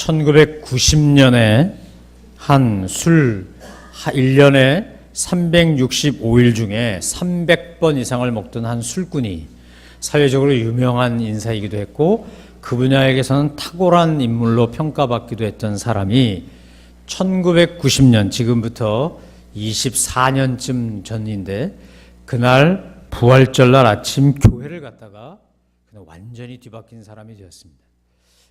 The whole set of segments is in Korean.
1990년에 한 술 1년에 365일 중에 300번 이상을 먹던 한 술꾼이 사회적으로 유명한 인사이기도 했고 그 분야에서는 탁월한 인물로 평가받기도 했던 사람이 1990년, 지금부터 24년쯤 전인데 그날 부활절날 아침 교회를 갔다가 그냥 완전히 뒤바뀐 사람이 되었습니다.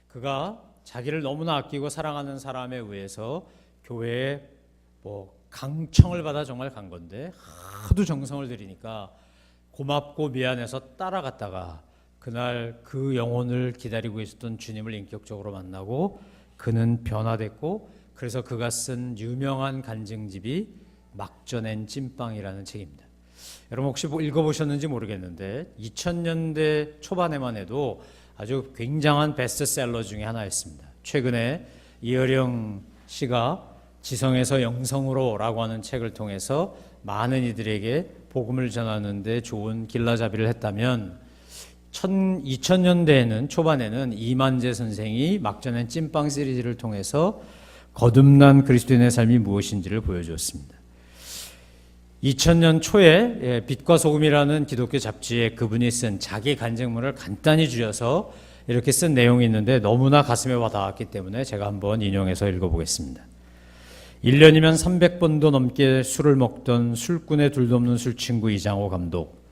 그가 자기를 너무나 아끼고 사랑하는 사람에 의해서 교회에 강청을 받아 정말 간 건데 하도 정성을 들이니까 고맙고 미안해서 따라갔다가 그날 그 영혼을 기다리고 있었던 주님을 인격적으로 만나고 그는 변화됐고 그래서 그가 쓴 유명한 간증집이 막전엔 찐빵이라는 책입니다. 여러분 혹시 읽어보셨는지 모르겠는데 2000년대 초반에만 해도 아주 굉장한 베스트셀러 중에 하나였습니다. 최근에 이어령 씨가 지성에서 영성으로 라고 하는 책을 통해서 많은 이들에게 복음을 전하는데 좋은 길라잡이를 했다면 2000년대에는 초반에는 이만재 선생이 막전엔 찐빵 시리즈를 통해서 거듭난 그리스도인의 삶이 무엇인지를 보여주었습니다. 2000년 초에 빛과 소금이라는 기독교 잡지에 그분이 쓴 자기 간증문을 간단히 줄여서 이렇게 쓴 내용이 있는데 너무나 가슴에 와닿았기 때문에 제가 한번 인용해서 읽어보겠습니다. 1년이면 300번도 넘게 술을 먹던 술꾼의 둘도 없는 술친구 이장호 감독.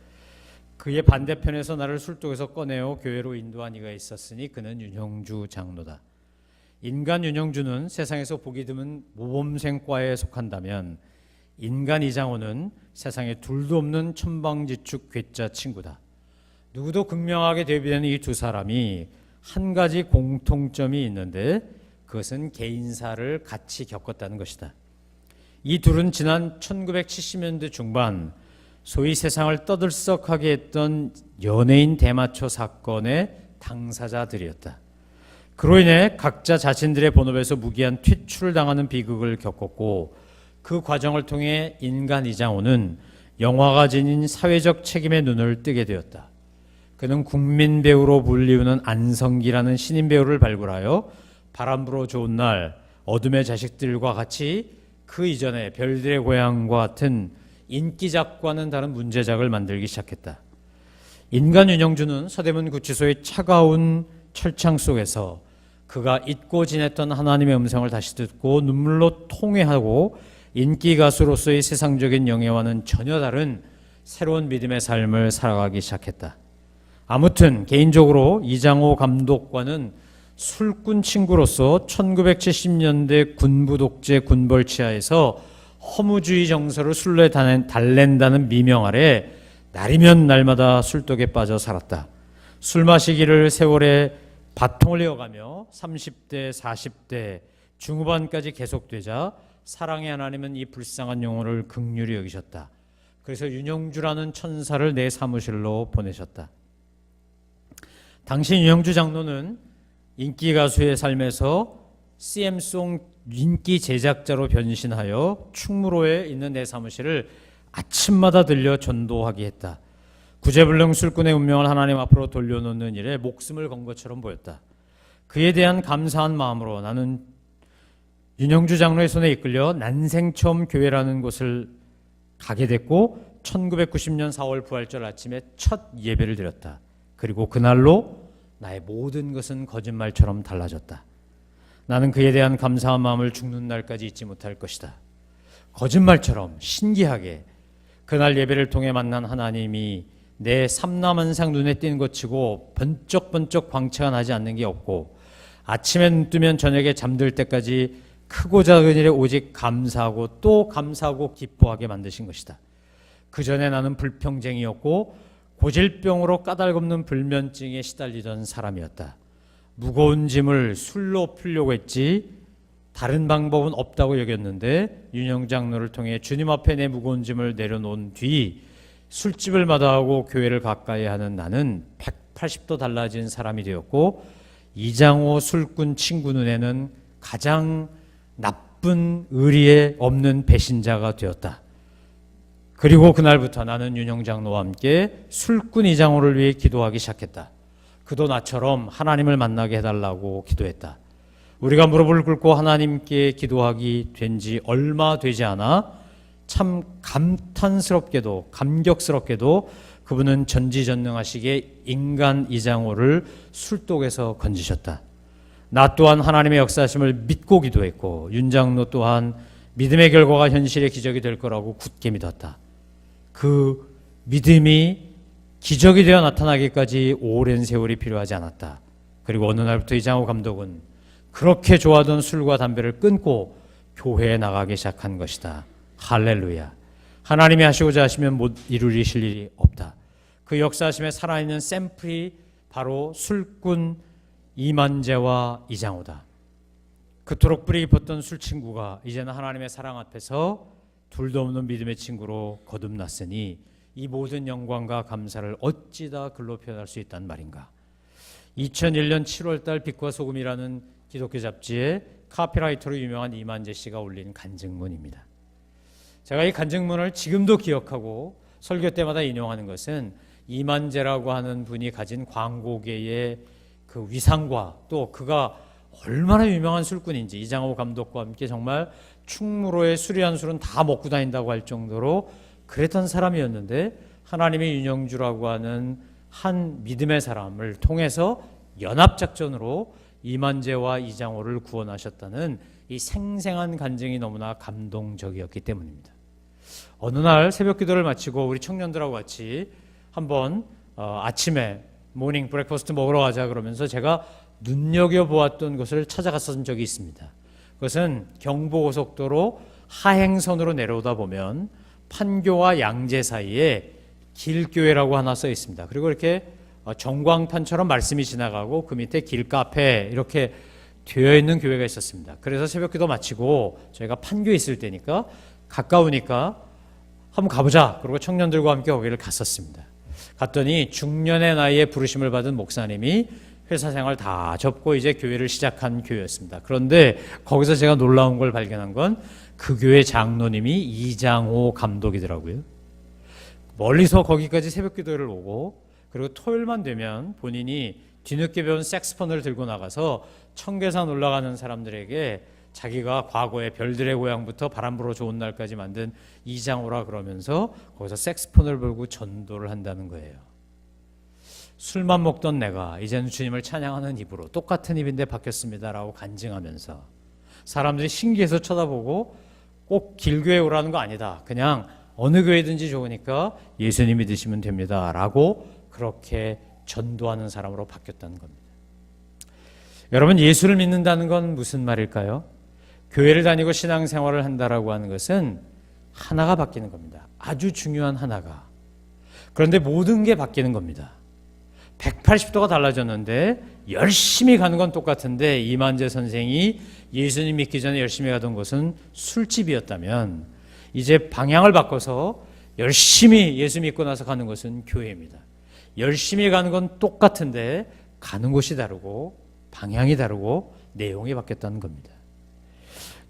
그의 반대편에서 나를 술독에서 꺼내어 교회로 인도한 이가 있었으니 그는 윤형주 장로다. 인간 윤형주는 세상에서 보기 드문 모범생과에 속한다면 인간 이장호는 세상에 둘도 없는 천방지축 괴짜 친구다. 누구도 극명하게 대비되는 이 두 사람이 한 가지 공통점이 있는데 그것은 개인사를 같이 겪었다는 것이다. 이 둘은 지난 1970년대 중반 소위 세상을 떠들썩하게 했던 연예인 대마초 사건의 당사자들이었다. 그로 인해 각자 자신들의 본업에서 무기한 퇴출을 당하는 비극을 겪었고 그 과정을 통해 인간 이장호는 영화가 지닌 사회적 책임의 눈을 뜨게 되었다. 그는 국민 배우로 불리우는 안성기라는 신인 배우를 발굴하여 바람 불어 좋은 날, 어둠의 자식들과 같이 그 이전에 별들의 고향과 같은 인기작과는 다른 문제작을 만들기 시작했다. 인간 윤형주는 서대문 구치소의 차가운 철창 속에서 그가 잊고 지냈던 하나님의 음성을 다시 듣고 눈물로 통회하고 인기 가수로서의 세상적인 영예와는 전혀 다른 새로운 믿음의 삶을 살아가기 시작했다. 아무튼 개인적으로 이장호 감독과는 술꾼 친구로서 1970년대 군부 독재 군벌 치하에서 허무주의 정서를 술로 달랜다는 미명 아래 날이면 날마다 술독에 빠져 살았다. 술 마시기를 세월에 바통을 이어가며 30대, 40대 중후반까지 계속되자 사랑의 하나님은 이 불쌍한 영혼을 긍휼히 여기셨다. 그래서 윤형주라는 천사를 내 사무실로 보내셨다. 당시 윤형주 장로는 인기 가수의 삶에서 CM송 인기 제작자로 변신하여 충무로에 있는 내 사무실을 아침마다 들려 전도하게 했다. 구제불능 술꾼의 운명을 하나님 앞으로 돌려놓는 일에 목숨을 건 것처럼 보였다. 그에 대한 감사한 마음으로 나는 윤형주 장로의 손에 이끌려 난생처음 교회라는 곳을 가게 됐고 1990년 4월 부활절 아침에 첫 예배를 드렸다. 그리고 그날로 나의 모든 것은 거짓말처럼 달라졌다. 나는 그에 대한 감사한 마음을 죽는 날까지 잊지 못할 것이다. 거짓말처럼 신기하게 그날 예배를 통해 만난 하나님이 내 삼남한상 눈에 띄는 것 치고 번쩍번쩍 광채가 나지 않는 게 없고 아침에 눈 뜨면 저녁에 잠들 때까지 크고 작은 일에 오직 감사하고 또 감사하고 기뻐하게 만드신 것이다. 그 전에 나는 불평쟁이였고 고질병으로 까닭없는 불면증에 시달리던 사람이었다. 무거운 짐을 술로 풀려고 했지 다른 방법은 없다고 여겼는데 윤형 장로를 통해 주님 앞에 내 무거운 짐을 내려놓은 뒤 술집을 마다하고 교회를 가까이 하는 나는 180도 달라진 사람이 되었고 이장호 술꾼 친구 눈에는 가장 나쁜 의리에 없는 배신자가 되었다. 그리고 그날부터 나는 윤형 장로와 함께 술꾼 이장호를 위해 기도하기 시작했다. 그도 나처럼 하나님을 만나게 해달라고 기도했다. 우리가 무릎을 꿇고 하나님께 기도하기 된 지 얼마 되지 않아 참 감탄스럽게도 감격스럽게도 그분은 전지전능하시게 인간 이장호를 술독에서 건지셨다. 나 또한 하나님의 역사하심을 믿고 기도했고 윤 장로 또한 믿음의 결과가 현실의 기적이 될 거라고 굳게 믿었다. 그 믿음이 기적이 되어 나타나기까지 오랜 세월이 필요하지 않았다. 그리고 어느 날부터 이장호 감독은 그렇게 좋아하던 술과 담배를 끊고 교회에 나가기 시작한 것이다. 할렐루야. 하나님이 하시고자 하시면 못 이루리실 일이 없다. 그 역사하심에 살아있는 샘플이 바로 술꾼 이만재와 이장호다. 그토록 뿌리 깊었던 술 친구가 이제는 하나님의 사랑 앞에서 둘도 없는 믿음의 친구로 거듭났으니 이 모든 영광과 감사를 어찌다 글로 표현할 수 있단 말인가. 2001년 7월달 빛과 소금이라는 기독교 잡지에 카피라이터로 유명한 이만재 씨가 올린 간증문입니다. 제가 이 간증문을 지금도 기억하고 설교 때마다 인용하는 것은 이만재라고 하는 분이 가진 광고계의 그 위상과 또 그가 얼마나 유명한 술꾼인지, 이장호 감독과 함께 정말 충무로의 술이 한 술은 다 먹고 다닌다고 할 정도로 그랬던 사람이었는데, 하나님의 윤영주라고 하는 한 믿음의 사람을 통해서 연합작전으로 이만재와 이장호를 구원하셨다는 이 생생한 간증이 너무나 감동적이었기 때문입니다. 어느 날 새벽 기도를 마치고 우리 청년들하고 같이 한번 아침에 모닝 브렉퍼스트 먹으러 가자 그러면서 제가 눈여겨보았던 곳을 찾아갔던 적이 있습니다. 그것은 경부고속도로 하행선으로 내려오다 보면 판교와 양재 사이에 길교회라고 하나 써 있습니다. 그리고 이렇게 전광판처럼 말씀이 지나가고 그 밑에 길카페 이렇게 되어 있는 교회가 있었습니다. 그래서 새벽기도 마치고 저희가 판교에 있을 때니까 가까우니까 한번 가보자. 그리고 청년들과 함께 거기를 갔었습니다. 갔더니 중년의 나이에 부르심을 받은 목사님이 회사 생활 다 접고 이제 교회를 시작한 교회였습니다. 그런데 거기서 제가 놀라운 걸 발견한 건 그 교회 장로님이 이장호 감독이더라고요. 멀리서 거기까지 새벽 기도를 오고, 그리고 토요일만 되면 본인이 뒤늦게 배운 색스폰을 들고 나가서 청계산 올라가는 사람들에게 자기가 과거에 별들의 고향부터 바람 불어 좋은 날까지 만든 이장호라 그러면서 거기서 색스폰을 불고 전도를 한다는 거예요. 술만 먹던 내가 이제는 주님을 찬양하는 입으로 똑같은 입인데 바뀌었습니다라고 간증하면서 사람들이 신기해서 쳐다보고 꼭 길교회 오라는 거 아니다. 그냥 어느 교회든지 좋으니까 예수님 믿으시면 됩니다. 라고 그렇게 전도하는 사람으로 바뀌었다는 겁니다. 여러분, 예수를 믿는다는 건 무슨 말일까요? 교회를 다니고 신앙생활을 한다라고 하는 것은 하나가 바뀌는 겁니다. 아주 중요한 하나가. 그런데 모든 게 바뀌는 겁니다. 180도가 달라졌는데 열심히 가는 건 똑같은데, 이만재 선생이 예수님 믿기 전에 열심히 가던 곳은 술집이었다면 이제 방향을 바꿔서 열심히 예수 믿고 나서 가는 것은 교회입니다. 열심히 가는 건 똑같은데 가는 곳이 다르고 방향이 다르고 내용이 바뀌었다는 겁니다.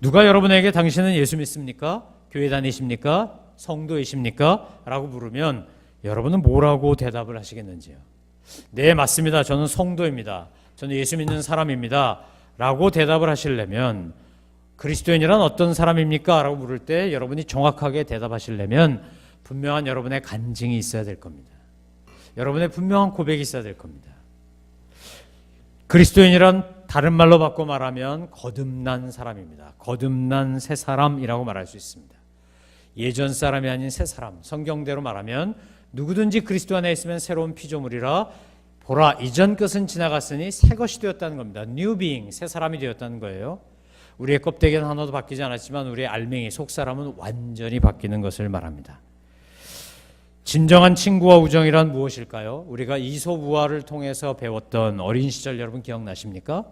누가 여러분에게 당신은 예수 믿습니까? 교회 다니십니까? 성도이십니까? 라고 물으면 여러분은 뭐라고 대답을 하시겠는지요? 네, 맞습니다. 저는 성도입니다. 저는 예수 믿는 사람입니다. 라고 대답을 하시려면, 그리스도인이란 어떤 사람입니까? 라고 물을 때 여러분이 정확하게 대답하시려면 분명한 여러분의 간증이 있어야 될 겁니다. 여러분의 분명한 고백이 있어야 될 겁니다. 그리스도인이란 다른 말로 바꿔 말하면 거듭난 사람입니다. 거듭난 새 사람이라고 말할 수 있습니다. 예전 사람이 아닌 새 사람, 성경대로 말하면 누구든지 그리스도 안에 있으면 새로운 피조물이라, 보라 이전 것은 지나갔으니 새 것이 되었다는 겁니다. New being, 새 사람이 되었다는 거예요. 우리의 껍데기는 하나도 바뀌지 않았지만 우리의 알맹이, 속사람은 완전히 바뀌는 것을 말합니다. 진정한 친구와 우정이란 무엇일까요? 우리가 이솝우화를 통해서 배웠던 어린 시절 여러분 기억나십니까?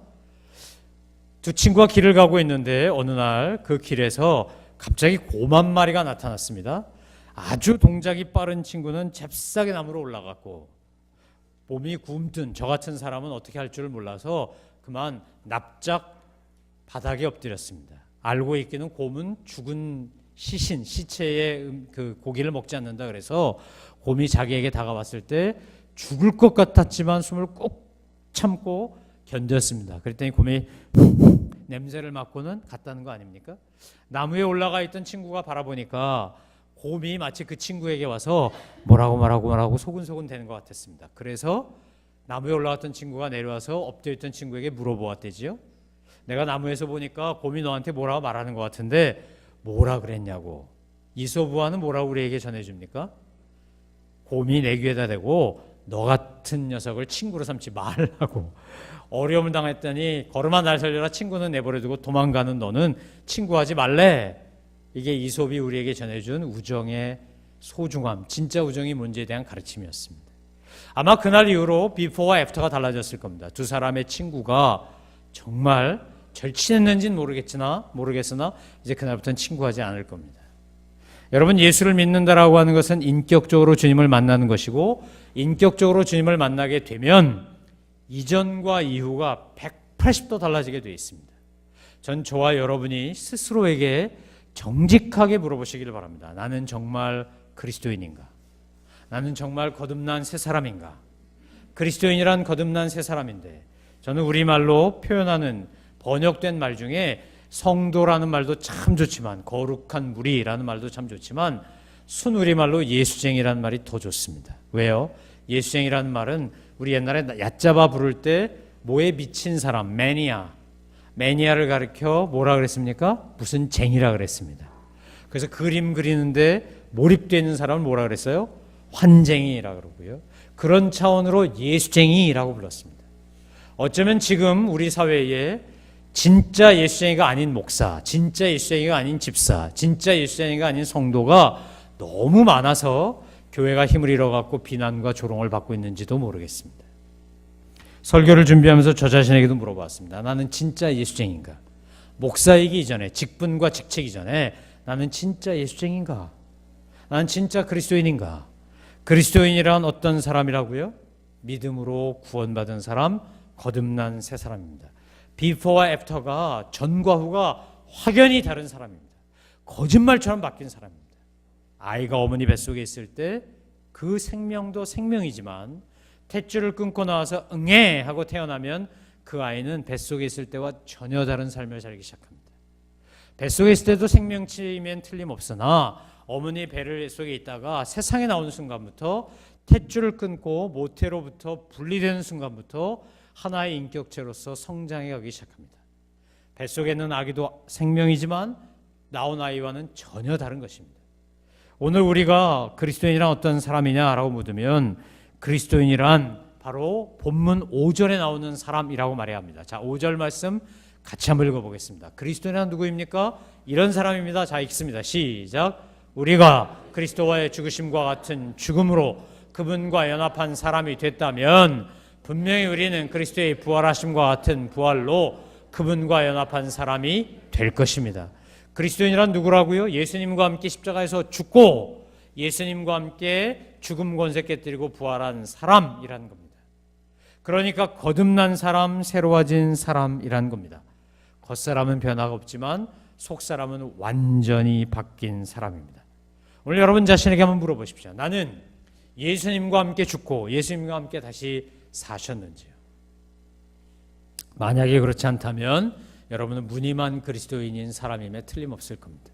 두 친구가 길을 가고 있는데 어느 날 그 길에서 갑자기 곰 한 마리가 나타났습니다. 아주 동작이 빠른 친구는 잽싸게 나무로 올라갔고, 몸이 굼뜬 저 같은 사람은 어떻게 할 줄을 몰라서 그만 납작 바닥에 엎드렸습니다. 알고 있기는 곰은 죽은 시신, 시체의 그 고기를 먹지 않는다 그래서 곰이 자기에게 다가왔을 때 죽을 것 같았지만 숨을 꼭 참고 견뎠습니다. 그랬더니 곰이 냄새를 맡고는 갔다는 거 아닙니까? 나무에 올라가 있던 친구가 바라보니까 곰이 마치 그 친구에게 와서 뭐라고 소근소근 되는 것 같았습니다. 그래서 나무에 올라갔던 친구가 내려와서 엎드려 있던 친구에게 물어보았대지요. 내가 나무에서 보니까 곰이 너한테 뭐라고 말하는 것 같은데 뭐라 그랬냐고. 이솝우화는 뭐라고 우리에게 전해줍니까? 곰이 내 귀에다 대고 너 같은 녀석을 친구로 삼지 말라고. 어려움을 당했더니 걸음아 날 살려라, 친구는 내버려두고 도망가는 너는 친구하지 말래. 이게 이솝이 우리에게 전해준 우정의 소중함, 진짜 우정이 뭔지에 대한 가르침이었습니다. 아마 그날 이후로 비포와 애프터가 달라졌을 겁니다. 두 사람의 친구가 정말 절친했는지는 모르겠으나 이제 그날부터는 친구하지 않을 겁니다. 여러분, 예수를 믿는다라고 하는 것은 인격적으로 주님을 만나는 것이고, 인격적으로 주님을 만나게 되면 이전과 이후가 180도 달라지게 되어 있습니다. 전 저와 여러분이 스스로에게 정직하게 물어보시기를 바랍니다. 나는 정말 그리스도인인가? 나는 정말 거듭난 새 사람인가? 그리스도인이란 거듭난 새 사람인데, 저는 우리말로 표현하는 번역된 말 중에 성도라는 말도 참 좋지만, 거룩한 무리라는 말도 참 좋지만, 순우리말로 예수쟁이라는 말이 더 좋습니다. 왜요? 예수쟁이라는 말은 우리 옛날에 얕잡아 부를 때 뭐에 미친 사람, 매니아를 가리켜 뭐라 그랬습니까? 무슨 쟁이라 그랬습니다. 그래서 그림 그리는데 몰입되어 있는 사람을 뭐라 그랬어요? 환쟁이라 그러고요. 그런 차원으로 예수쟁이라고 불렀습니다. 어쩌면 지금 우리 사회에 진짜 예수쟁이가 아닌 목사, 진짜 예수쟁이가 아닌 집사, 진짜 예수쟁이가 아닌 성도가 너무 많아서 교회가 힘을 잃어갖고 비난과 조롱을 받고 있는지도 모르겠습니다. 설교를 준비하면서 저 자신에게도 물어봤습니다. 나는 진짜 예수쟁인가? 목사이기 이전에, 직분과 직책 이전에 나는 진짜 예수쟁인가? 나는 진짜 그리스도인인가? 그리스도인이란 어떤 사람이라고요? 믿음으로 구원받은 사람, 거듭난 새 사람입니다. 비포와 애프터가, 전과 후가 확연히 다른 사람입니다. 거짓말처럼 바뀐 사람입니다. 아이가 어머니 뱃속에 있을 때 그 생명도 생명이지만 탯줄을 끊고 나와서 응애 하고 태어나면 그 아이는 뱃속에 있을 때와 전혀 다른 삶을 살기 시작합니다. 뱃속에 있을 때도 생명체이면 틀림없으나 어머니 배를 속에 있다가 세상에 나오는 순간부터, 탯줄을 끊고 모태로부터 분리되는 순간부터 하나의 인격체로서 성장해 가기 시작합니다. 뱃속에 있는 아기도 생명이지만 나온 아이와는 전혀 다른 것입니다. 오늘 우리가 그리스도인이란 어떤 사람이냐라고 묻으면 그리스도인이란 바로 본문 5절에 나오는 사람이라고 말해야 합니다. 자, 5절 말씀 같이 한번 읽어보겠습니다. 그리스도인은 누구입니까? 이런 사람입니다. 자, 읽습니다. 시작. 우리가 그리스도와의 죽으심과 같은 죽음으로 그분과 연합한 사람이 됐다면 분명히 우리는 그리스도의 부활하심과 같은 부활로 그분과 연합한 사람이 될 것입니다. 그리스도인이란 누구라고요? 예수님과 함께 십자가에서 죽고 예수님과 함께 죽음 권세 깨뜨리고 부활한 사람이라는 겁니다. 그러니까 거듭난 사람, 새로워진 사람이라는 겁니다. 겉사람은 변화가 없지만 속사람은 완전히 바뀐 사람입니다. 오늘 여러분 자신에게 한번 물어보십시오. 나는 예수님과 함께 죽고 예수님과 함께 다시 사셨는지요? 만약에 그렇지 않다면 여러분은 무늬만 그리스도인인 사람임에 틀림없을 겁니다.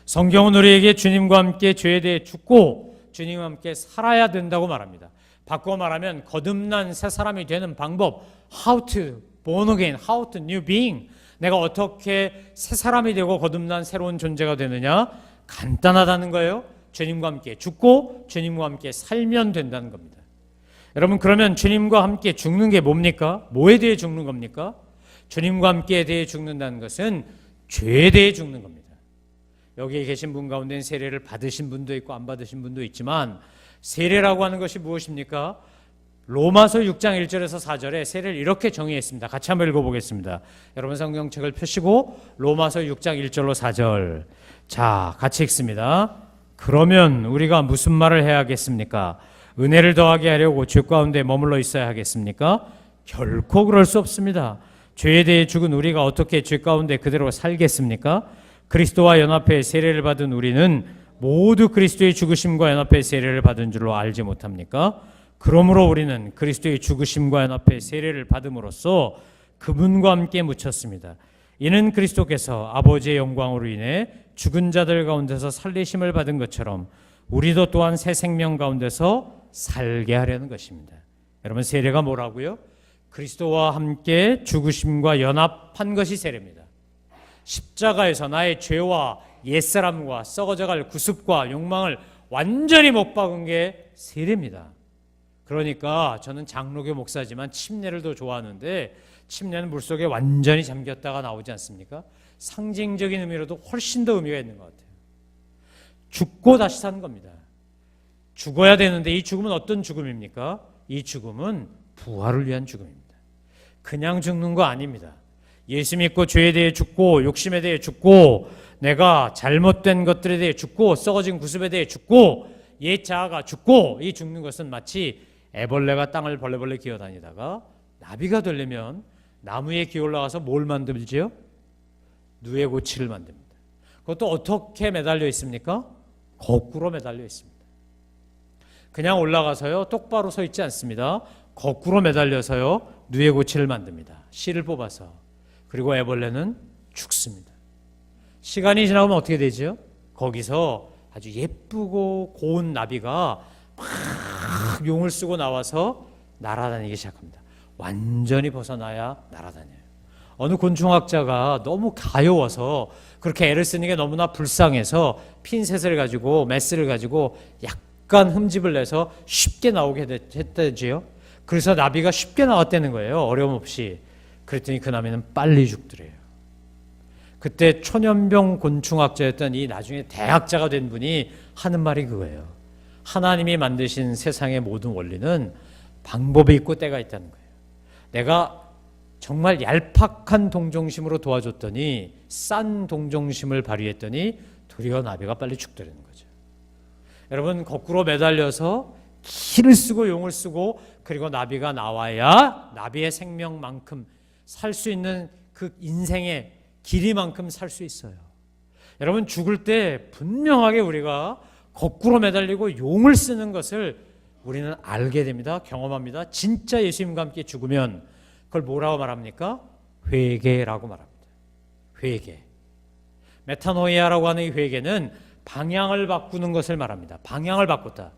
성경은 우리에게 주님과 함께 죄에 대해 죽고 주님과 함께 살아야 된다고 말합니다. 바꿔 말하면 거듭난 새 사람이 되는 방법, how to born again, how to new being, 내가 어떻게 새 사람이 되고 거듭난 새로운 존재가 되느냐? 간단하다는 거예요. 주님과 함께 죽고 주님과 함께 살면 된다는 겁니다. 여러분, 그러면 주님과 함께 죽는 게 뭡니까? 뭐에 대해 죽는 겁니까? 주님과 함께 대해 죽는다는 것은 죄에 대해 죽는 겁니다. 여기에 계신 분 가운데는 세례를 받으신 분도 있고 안 받으신 분도 있지만, 세례라고 하는 것이 무엇입니까? 로마서 6장 1절에서 4절에 세례를 이렇게 정의했습니다. 같이 한번 읽어보겠습니다. 여러분 성경책을 펴시고 로마서 6장 1절로 4절, 자, 같이 읽습니다. 그러면 우리가 무슨 말을 해야 하겠습니까? 은혜를 더하게 하려고 죄 가운데 머물러 있어야 하겠습니까? 결코 그럴 수 없습니다. 죄에 대해 죽은 우리가 어떻게 죄 가운데 그대로 살겠습니까? 그리스도와 연합해 세례를 받은 우리는 모두 그리스도의 죽으심과 연합해 세례를 받은 줄로 알지 못합니까? 그러므로 우리는 그리스도의 죽으심과 연합해 세례를 받음으로써 그분과 함께 묻혔습니다. 이는 그리스도께서 아버지의 영광으로 인해 죽은 자들 가운데서 살리심을 받은 것처럼 우리도 또한 새 생명 가운데서 살게 하려는 것입니다. 여러분, 세례가 뭐라고요? 그리스도와 함께 죽으심과 연합한 것이 세례입니다. 십자가에서 나의 죄와 옛사람과 썩어져갈 구습과 욕망을 완전히 못 박은 게 세례입니다. 그러니까 저는 장로교 목사지만 침례를 더 좋아하는데, 침례는 물속에 완전히 잠겼다가 나오지 않습니까? 상징적인 의미로도 훨씬 더 의미가 있는 것 같아요. 죽고 다시 사는 겁니다. 죽어야 되는데 이 죽음은 어떤 죽음입니까? 이 죽음은 부활을 위한 죽음입니다. 그냥 죽는 거 아닙니다. 예수 믿고 죄에 대해 죽고, 욕심에 대해 죽고, 내가 잘못된 것들에 대해 죽고, 썩어진 구습에 대해 죽고, 옛 자아가 죽고, 이 죽는 것은 마치 애벌레가 땅을 벌레벌레 기어다니다가 나비가 되려면 나무에 기어올라가서 뭘 만들지요? 누에고치를 만듭니다. 그것도 어떻게 매달려 있습니까? 거꾸로 매달려 있습니다. 그냥 올라가서요 똑바로 서 있지 않습니다. 거꾸로 매달려서요 누에고치를 만듭니다. 씨를 뽑아서. 그리고 애벌레는 죽습니다. 시간이 지나면 어떻게 되죠? 거기서 아주 예쁘고 고운 나비가 막 용을 쓰고 나와서 날아다니기 시작합니다. 완전히 벗어나야 날아다녀요. 어느 곤충학자가 너무 가여워서 그렇게 애를 쓰는 게 너무나 불쌍해서 핀셋을 가지고 메스를 가지고 약간 흠집을 내서 쉽게 나오게 했다지요. 그래서 나비가 쉽게 나왔다는 거예요. 어려움 없이. 그랬더니 그 나비는 빨리 죽더래요. 그때 초년병 곤충학자였던 이 나중에 대학자가 된 분이 하는 말이 그거예요. 하나님이 만드신 세상의 모든 원리는 방법이 있고 때가 있다는 거예요. 내가 정말 얄팍한 동정심으로 도와줬더니, 싼 동정심을 발휘했더니 도리어 나비가 빨리 죽더라는 거죠. 여러분, 거꾸로 매달려서 키를 쓰고 용을 쓰고 그리고 나비가 나와야 나비의 생명만큼 살 수 있는 그 인생의 길이만큼 살 수 있어요. 여러분, 죽을 때 분명하게 우리가 거꾸로 매달리고 용을 쓰는 것을 우리는 알게 됩니다. 경험합니다. 진짜 예수님과 함께 죽으면 그걸 뭐라고 말합니까? 회개라고 말합니다. 회개. 메타노이아라고 하는 이 회개는 방향을 바꾸는 것을 말합니다. 방향을 바꿨다.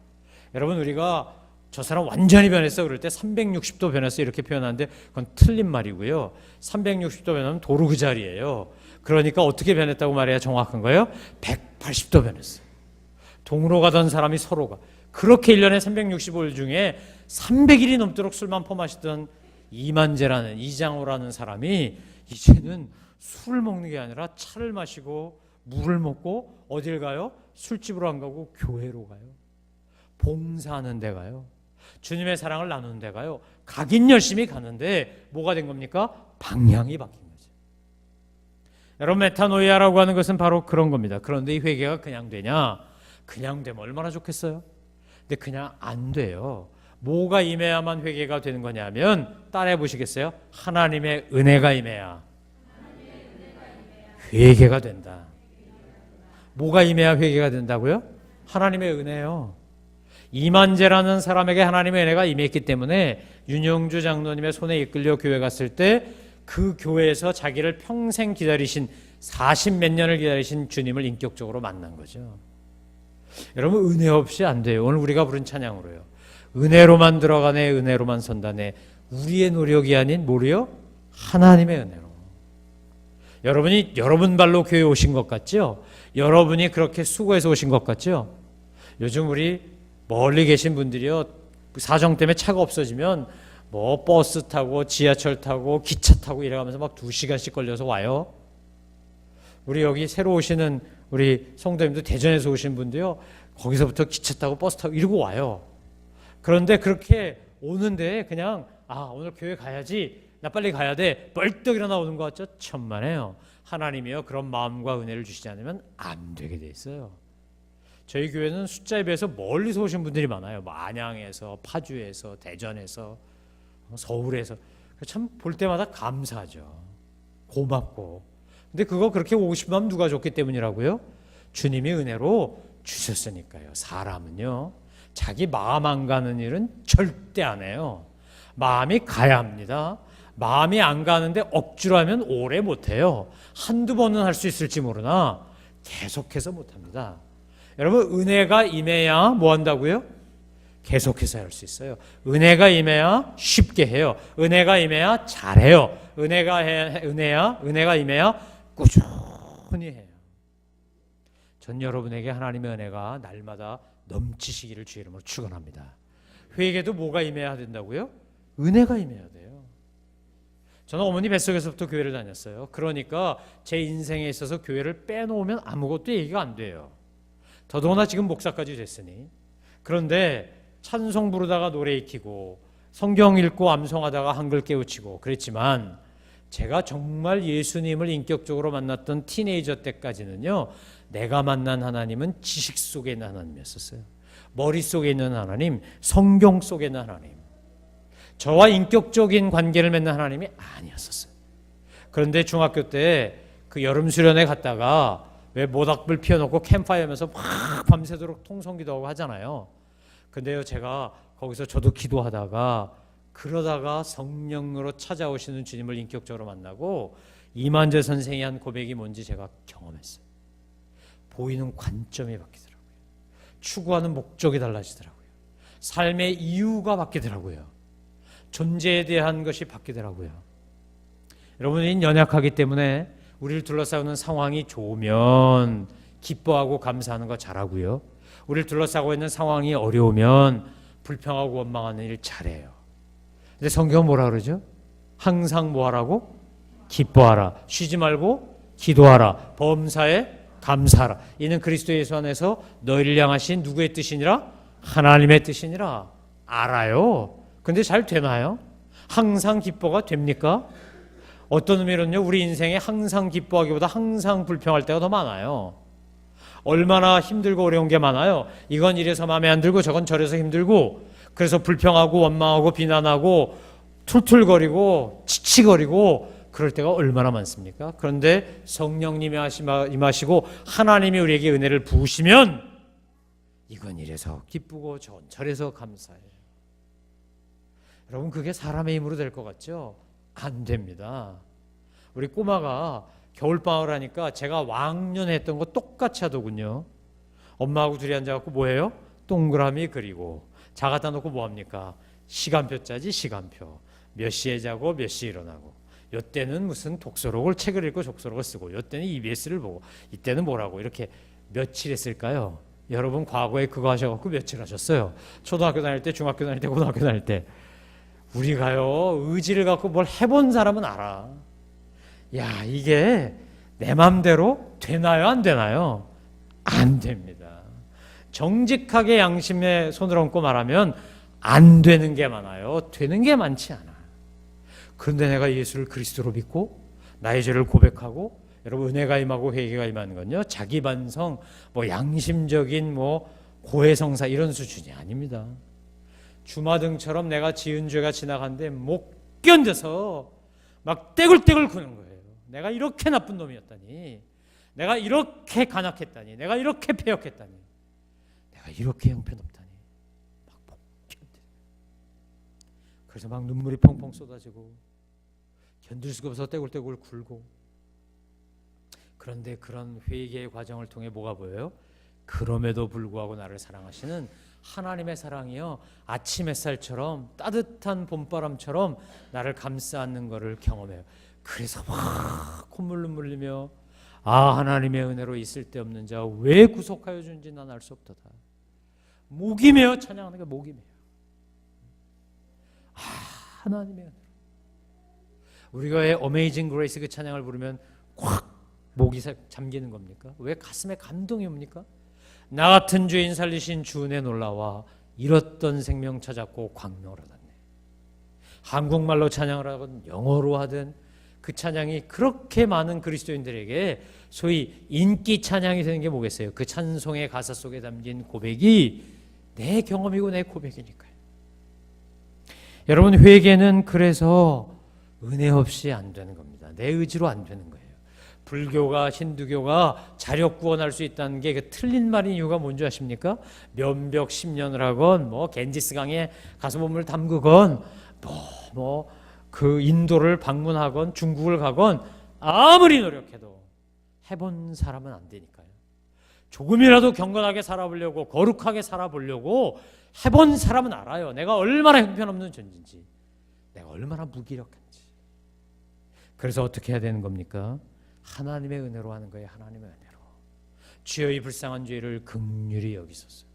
여러분, 우리가 저 사람 완전히 변했어 그럴 때 360도 변했어 이렇게 표현하는데 그건 틀린 말이고요. 360도 변하면 도로 그 자리예요. 그러니까 어떻게 변했다고 말해야 정확한 거예요? 180도 변했어. 동으로 가던 사람이 서로가. 그렇게 1년에 365일 중에 300일이 넘도록 술만 퍼마시던 이만재라는, 이장호라는 사람이 이제는 술을 먹는 게 아니라 차를 마시고 물을 먹고 어딜 가요? 술집으로 안 가고 교회로 가요. 봉사하는 데 가요. 주님의 사랑을 나누는 데 가요. 가긴 열심히 가는데 뭐가 된 겁니까? 방향이 바뀐 거죠. 여러분, 메타노이아라고 하는 것은 바로 그런 겁니다. 그런데 이 회개가 그냥 되냐? 그냥 되면 얼마나 좋겠어요? 근데 그냥 안 돼요. 뭐가 임해야만 회개가 되는 거냐면, 따라해 보시겠어요? 하나님의 은혜가 임해야 회개가 된다. 뭐가 임해야 회개가 된다고요? 하나님의 은혜요. 이만재라는 사람에게 하나님의 은혜가 임했기 때문에 윤영주 장로님의 손에 이끌려 교회 갔을 때 그 교회에서 자기를 평생 기다리신, 40몇 년을 기다리신 주님을 인격적으로 만난 거죠. 여러분, 은혜 없이 안 돼요. 오늘 우리가 부른 찬양으로요. 은혜로만 들어가네, 은혜로만 선다네. 우리의 노력이 아닌 뭐래요? 하나님의 은혜로. 여러분이 여러분 발로 교회 오신 것 같죠? 여러분이 그렇게 수고해서 오신 것 같죠? 요즘 우리 멀리 계신 분들이요, 사정 때문에 차가 없어지면 뭐 버스 타고 지하철 타고 기차 타고 이래가면서 막 2시간씩 걸려서 와요. 우리 여기 새로 오시는 우리 성도님도 대전에서 오신 분도요, 거기서부터 기차 타고 버스 타고 이러고 와요. 그런데 그렇게 오는데 그냥 오늘 교회 가야지, 나 빨리 가야 돼, 벌떡 일어나 오는 것 같죠? 천만에요. 하나님이요, 그런 마음과 은혜를 주시지 않으면 안 되게 돼 있어요. 저희 교회는 숫자에 비해서 멀리서 오신 분들이 많아요. 안양에서, 파주에서, 대전에서, 서울에서. 참 볼 때마다 감사하죠. 고맙고. 근데 그거 그렇게 오고 싶으면 누가 줬기 때문이라고요? 주님이 은혜로 주셨으니까요. 사람은요, 자기 마음 안 가는 일은 절대 안 해요. 마음이 가야 합니다. 마음이 안 가는데 억지로 하면 오래 못해요. 한두 번은 할 수 있을지 모르나 계속해서 못합니다. 여러분, 은혜가 임해야 뭐 한다고요? 계속해서 할 수 있어요. 은혜가 임해야 쉽게 해요. 은혜가 임해야 잘해요. 은혜가 임해야 꾸준히 해요. 전 여러분에게 하나님의 은혜가 날마다 넘치시기를 주의 이름으로 축원합니다. 회개도 뭐가 임해야 된다고요? 은혜가 임해야 돼요. 저는 어머니 뱃속에서부터 교회를 다녔어요. 그러니까 제 인생에 있어서 교회를 빼놓으면 아무것도 얘기가 안 돼요. 더더구나 지금 목사까지 됐으니. 그런데 찬송 부르다가 노래 익히고 성경 읽고 암송하다가 한글 깨우치고 그랬지만, 제가 정말 예수님을 인격적으로 만났던 티네이저 때까지는요, 내가 만난 하나님은 지식 속에 있는 하나님이었어요. 머릿속에 있는 하나님, 성경 속에 있는 하나님, 저와 인격적인 관계를 맺는 하나님이 아니었었어요. 그런데 중학교 때 그 여름 수련회 갔다가 왜 모닥불 피워놓고 캠프파이어 하면서 막 밤새도록 통성기도하고 하잖아요. 근데요, 제가 거기서 저도 기도하다가 그러다가 성령으로 찾아오시는 주님을 인격적으로 만나고 이만재 선생이 한 고백이 뭔지 제가 경험했어요. 보이는 관점이 바뀌더라고요. 추구하는 목적이 달라지더라고요. 삶의 이유가 바뀌더라고요. 존재에 대한 것이 바뀌더라고요. 여러분이 연약하기 때문에 우리를 둘러싸는 상황이 좋으면 기뻐하고 감사하는 거 잘하고요. 우리를 둘러싸고 있는 상황이 어려우면 불평하고 원망하는 일 잘해요. 근데 성경은 뭐라 그러죠? 항상 뭐 하라고? 기뻐하라. 쉬지 말고 기도하라. 범사에 감사하라. 이는 그리스도 예수 안에서 너희를 향하신 누구의 뜻이니라? 하나님의 뜻이니라. 알아요. 근데 잘 되나요? 항상 기뻐가 됩니까? 어떤 의미로는요, 우리 인생에 항상 기뻐하기보다 항상 불평할 때가 더 많아요. 얼마나 힘들고 어려운 게 많아요. 이건 이래서 마음에 안 들고 저건 저래서 힘들고, 그래서 불평하고 원망하고 비난하고 툴툴거리고 치치거리고 그럴 때가 얼마나 많습니까? 그런데 성령님이 임하시고 하나님이 우리에게 은혜를 부으시면 이건 이래서 기쁘고 저건 저래서 감사해요. 여러분, 그게 사람의 힘으로 될 것 같죠? 안 됩니다. 우리 꼬마가 겨울방학을 하니까 제가 왕년에 했던 거 똑같이 하더군요. 엄마하고 둘이 앉아갖고 뭐해요? 동그라미 그리고 자 갖다 놓고 뭐합니까? 시간표 짜지. 시간표. 몇 시에 자고 몇 시에 일어나고, 요때는 무슨 독서록을 책을 읽고 독서록을 쓰고, 요때는 EBS를 보고, 이때는 뭐라고, 이렇게 며칠 했을까요? 여러분 과거에 그거 하셔갖고 며칠 하셨어요? 초등학교 다닐 때, 중학교 다닐 때, 고등학교 다닐 때. 우리가요, 의지를 갖고 뭘 해본 사람은 알아. 야, 이게 내 맘대로 되나요? 안 되나요? 안 됩니다. 정직하게 양심에 손을 얹고 말하면 안 되는 게 많아요. 되는 게 많지 않아. 그런데 내가 예수를 그리스도로 믿고 나의 죄를 고백하고, 여러분, 은혜가 임하고 회개가 임하는 건요, 자기 반성, 뭐 양심적인 뭐 고해성사 이런 수준이 아닙니다. 주마등처럼 내가 지은 죄가 지나간데 못 견뎌서 막 떼굴떼굴 구는 거예요. 내가 이렇게 나쁜 놈이었다니, 내가 이렇게 간악했다니, 내가 이렇게 패역했다니, 내가 이렇게 형편없다니, 막 못 견뎌. 그래서 막 눈물이 펑펑 쏟아지고 견딜 수가 없어서 떼굴떼굴 굴고. 그런데 그런 회개의 과정을 통해 뭐가 보여요? 그럼에도 불구하고 나를 사랑하시는 하나님의 사랑이요, 아침 햇살처럼 따뜻한 봄바람처럼 나를 감싸 안는 것을 경험해요. 그래서 막 콧물 눈물 흘리며, 아, 하나님의 은혜로 있을 데 없는 자 왜 구속하여 준지 난 알 수 없도다. 목이 메어 찬양하는 게 목이 메어. 아, 하나님의 은혜로. 우리가 왜 어메이징 그레이스 그 찬양을 부르면 콱 목이 잠기는 겁니까? 왜 가슴에 감동이 옵니까? 나 같은 죄인 살리신 주 은혜 놀라와 잃었던 생명 찾았고 광명을 얻었네. 한국말로 찬양을 하든 영어로 하든 그 찬양이 그렇게 많은 그리스도인들에게 소위 인기 찬양이 되는 게 뭐겠어요? 그 찬송의 가사 속에 담긴 고백이 내 경험이고 내 고백이니까요. 여러분, 회개는 그래서 은혜 없이 안 되는 겁니다. 내 의지로 안 되는 거예요. 불교가, 힌두교가 자력 구원할 수 있다는 게 그 틀린 말인 이유가 뭔지 아십니까? 면벽 10년을 하건 뭐 겐지스 강에 가서 몸을 담그건 그 인도를 방문하건 중국을 가건 아무리 노력해도 해본 사람은 안 되니까요. 조금이라도 경건하게 살아보려고, 거룩하게 살아보려고 해본 사람은 알아요. 내가 얼마나 형편없는 존재인지, 내가 얼마나 무기력한지. 그래서 어떻게 해야 되는 겁니까? 하나님의 은혜로 하는 거예요. 하나님의 은혜로. 주여 이 불쌍한 죄를 긍휼히 여기소서.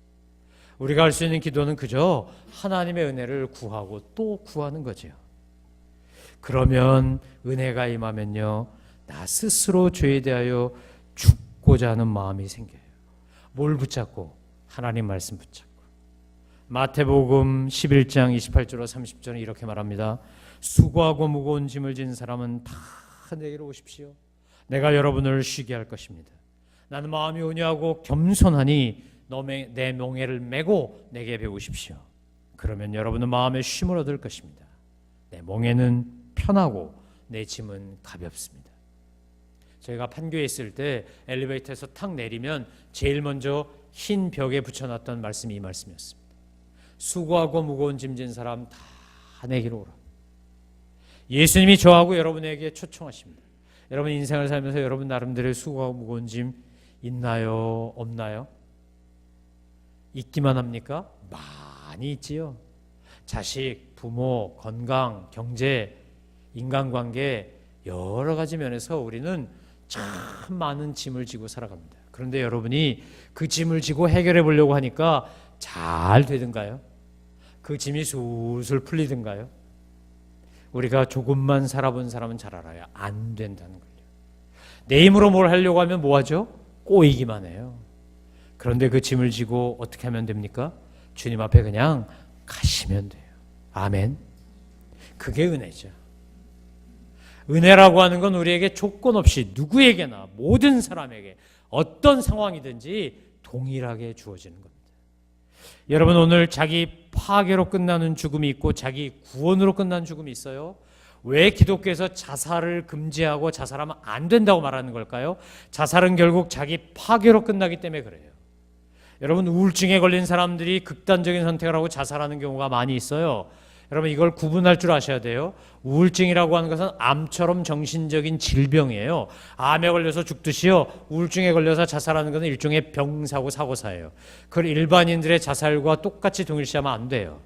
우리가 할 수 있는 기도는 그저 하나님의 은혜를 구하고 또 구하는 거죠. 그러면 은혜가 임하면요, 나 스스로 죄에 대하여 죽고자 하는 마음이 생겨요. 뭘 붙잡고? 하나님 말씀 붙잡고. 마태복음 11장 28절로 30절은 이렇게 말합니다. 수고하고 무거운 짐을 진 사람은 다 내게로 오십시오. 내가 여러분을 쉬게 할 것입니다. 나는 마음이 온유하고 겸손하니 내 멍에를 메고 내게 배우십시오. 그러면 여러분은 마음에 쉼을 얻을 것입니다. 내 멍에는 편하고 내 짐은 가볍습니다. 저희가 판교에 있을 때 엘리베이터에서 탁 내리면 제일 먼저 흰 벽에 붙여놨던 말씀이 이 말씀이었습니다. 수고하고 무거운 짐진 사람 다 내게로 오라. 예수님이 저하고 여러분에게 초청하십니다. 여러분 인생을 살면서 여러분 나름대로의 수고하고 무거운 짐 있나요? 없나요? 있기만 합니까? 많이 있지요. 자식, 부모, 건강, 경제, 인간관계 여러 가지 면에서 우리는 참 많은 짐을 지고 살아갑니다. 그런데 여러분이 그 짐을 지고 해결해 보려고 하니까 잘 되든가요? 그 짐이 술술 풀리든가요? 우리가 조금만 살아본 사람은 잘 알아요. 안 된다는 걸요. 내 힘으로 뭘 하려고 하면 뭐 하죠? 꼬이기만 해요. 그런데 그 짐을 지고 어떻게 하면 됩니까? 주님 앞에 그냥 가시면 돼요. 아멘. 그게 은혜죠. 은혜라고 하는 건 우리에게 조건 없이 누구에게나 모든 사람에게 어떤 상황이든지 동일하게 주어지는 겁니다. 여러분 오늘 자기 파괴로 끝나는 죽음이 있고 자기 구원으로 끝나는 죽음이 있어요. 왜 기독교에서 자살을 금지하고 자살하면 안 된다고 말하는 걸까요? 자살은 결국 자기 파괴로 끝나기 때문에 그래요. 여러분 우울증에 걸린 사람들이 극단적인 선택을 하고 자살하는 경우가 많이 있어요. 여러분 이걸 구분할 줄 아셔야 돼요. 우울증이라고 하는 것은 암처럼 정신적인 질병이에요. 암에 걸려서 죽듯이요. 우울증에 걸려서 자살하는 것은 일종의 병사고 사고사예요. 그걸 일반인들의 자살과 똑같이 동일시하면 안 돼요.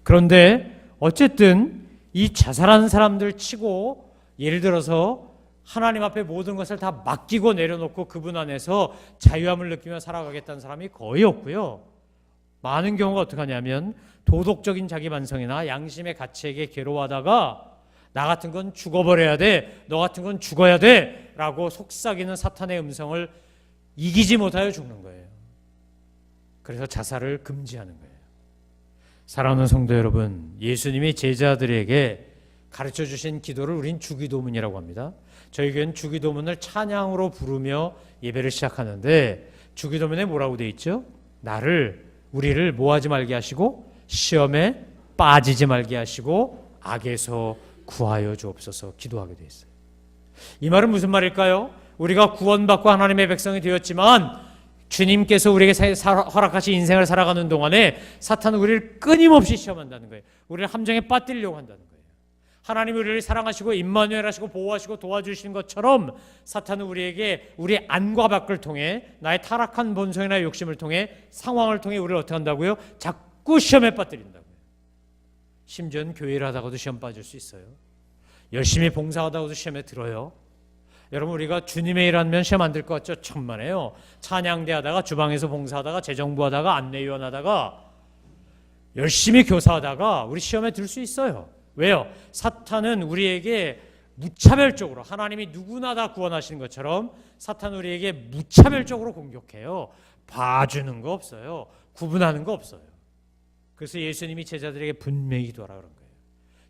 그런데 어쨌든 이 자살하는 사람들 치고 예를 들어서 하나님 앞에 모든 것을 다 맡기고 내려놓고 그분 안에서 자유함을 느끼며 살아가겠다는 사람이 거의 없고요. 많은 경우가 어떻게 하냐면 도덕적인 자기 반성이나 양심의 가치에게 괴로워하다가 나 같은 건 죽어버려야 돼, 너 같은 건 죽어야 돼 라고 속삭이는 사탄의 음성을 이기지 못하여 죽는 거예요. 그래서 자살을 금지하는 거예요. 사랑하는 성도 여러분, 예수님이 제자들에게 가르쳐 주신 기도를 우린 주기도문이라고 합니다. 저희 교회는 주기도문을 찬양으로 부르며 예배를 시작하는데 주기도문에 뭐라고 돼 있죠? 우리를 뭐하지 말게 하시고 시험에 빠지지 말게 하시고 악에서 구하여 주옵소서 기도하게 돼 있어요. 이 말은 무슨 말일까요? 우리가 구원받고 하나님의 백성이 되었지만 주님께서 우리에게 허락하신 인생을 살아가는 동안에 사탄은 우리를 끊임없이 시험한다는 거예요. 우리를 함정에 빠뜨리려고 한다는 거예요. 하나님이 우리를 사랑하시고 임마누엘 하시고 보호하시고 도와주시는 것처럼 사탄은 우리에게 우리의 안과 밖을 통해 나의 타락한 본성이나 욕심을 통해 상황을 통해 우리를 어떻게 한다고요? 자꾸 시험에 빠뜨린다고요. 심지어는 교회를 하다가도 시험 빠질 수 있어요. 열심히 봉사하다가도 시험에 들어요. 여러분 우리가 주님의 일 하면 시험 안 들 것 같죠? 천만에요. 찬양대 하다가 주방에서 봉사하다가 재정부 하다가 안내위원 하다가 열심히 교사하다가 우리 시험에 들 수 있어요. 왜요? 사탄은 우리에게 무차별적으로 하나님이 누구나 다 구원하시는 것처럼 사탄은 우리에게 무차별적으로 공격해요. 봐주는 거 없어요. 구분하는 거 없어요. 그래서 예수님이 제자들에게 분명히 기도하라 그런 거예요.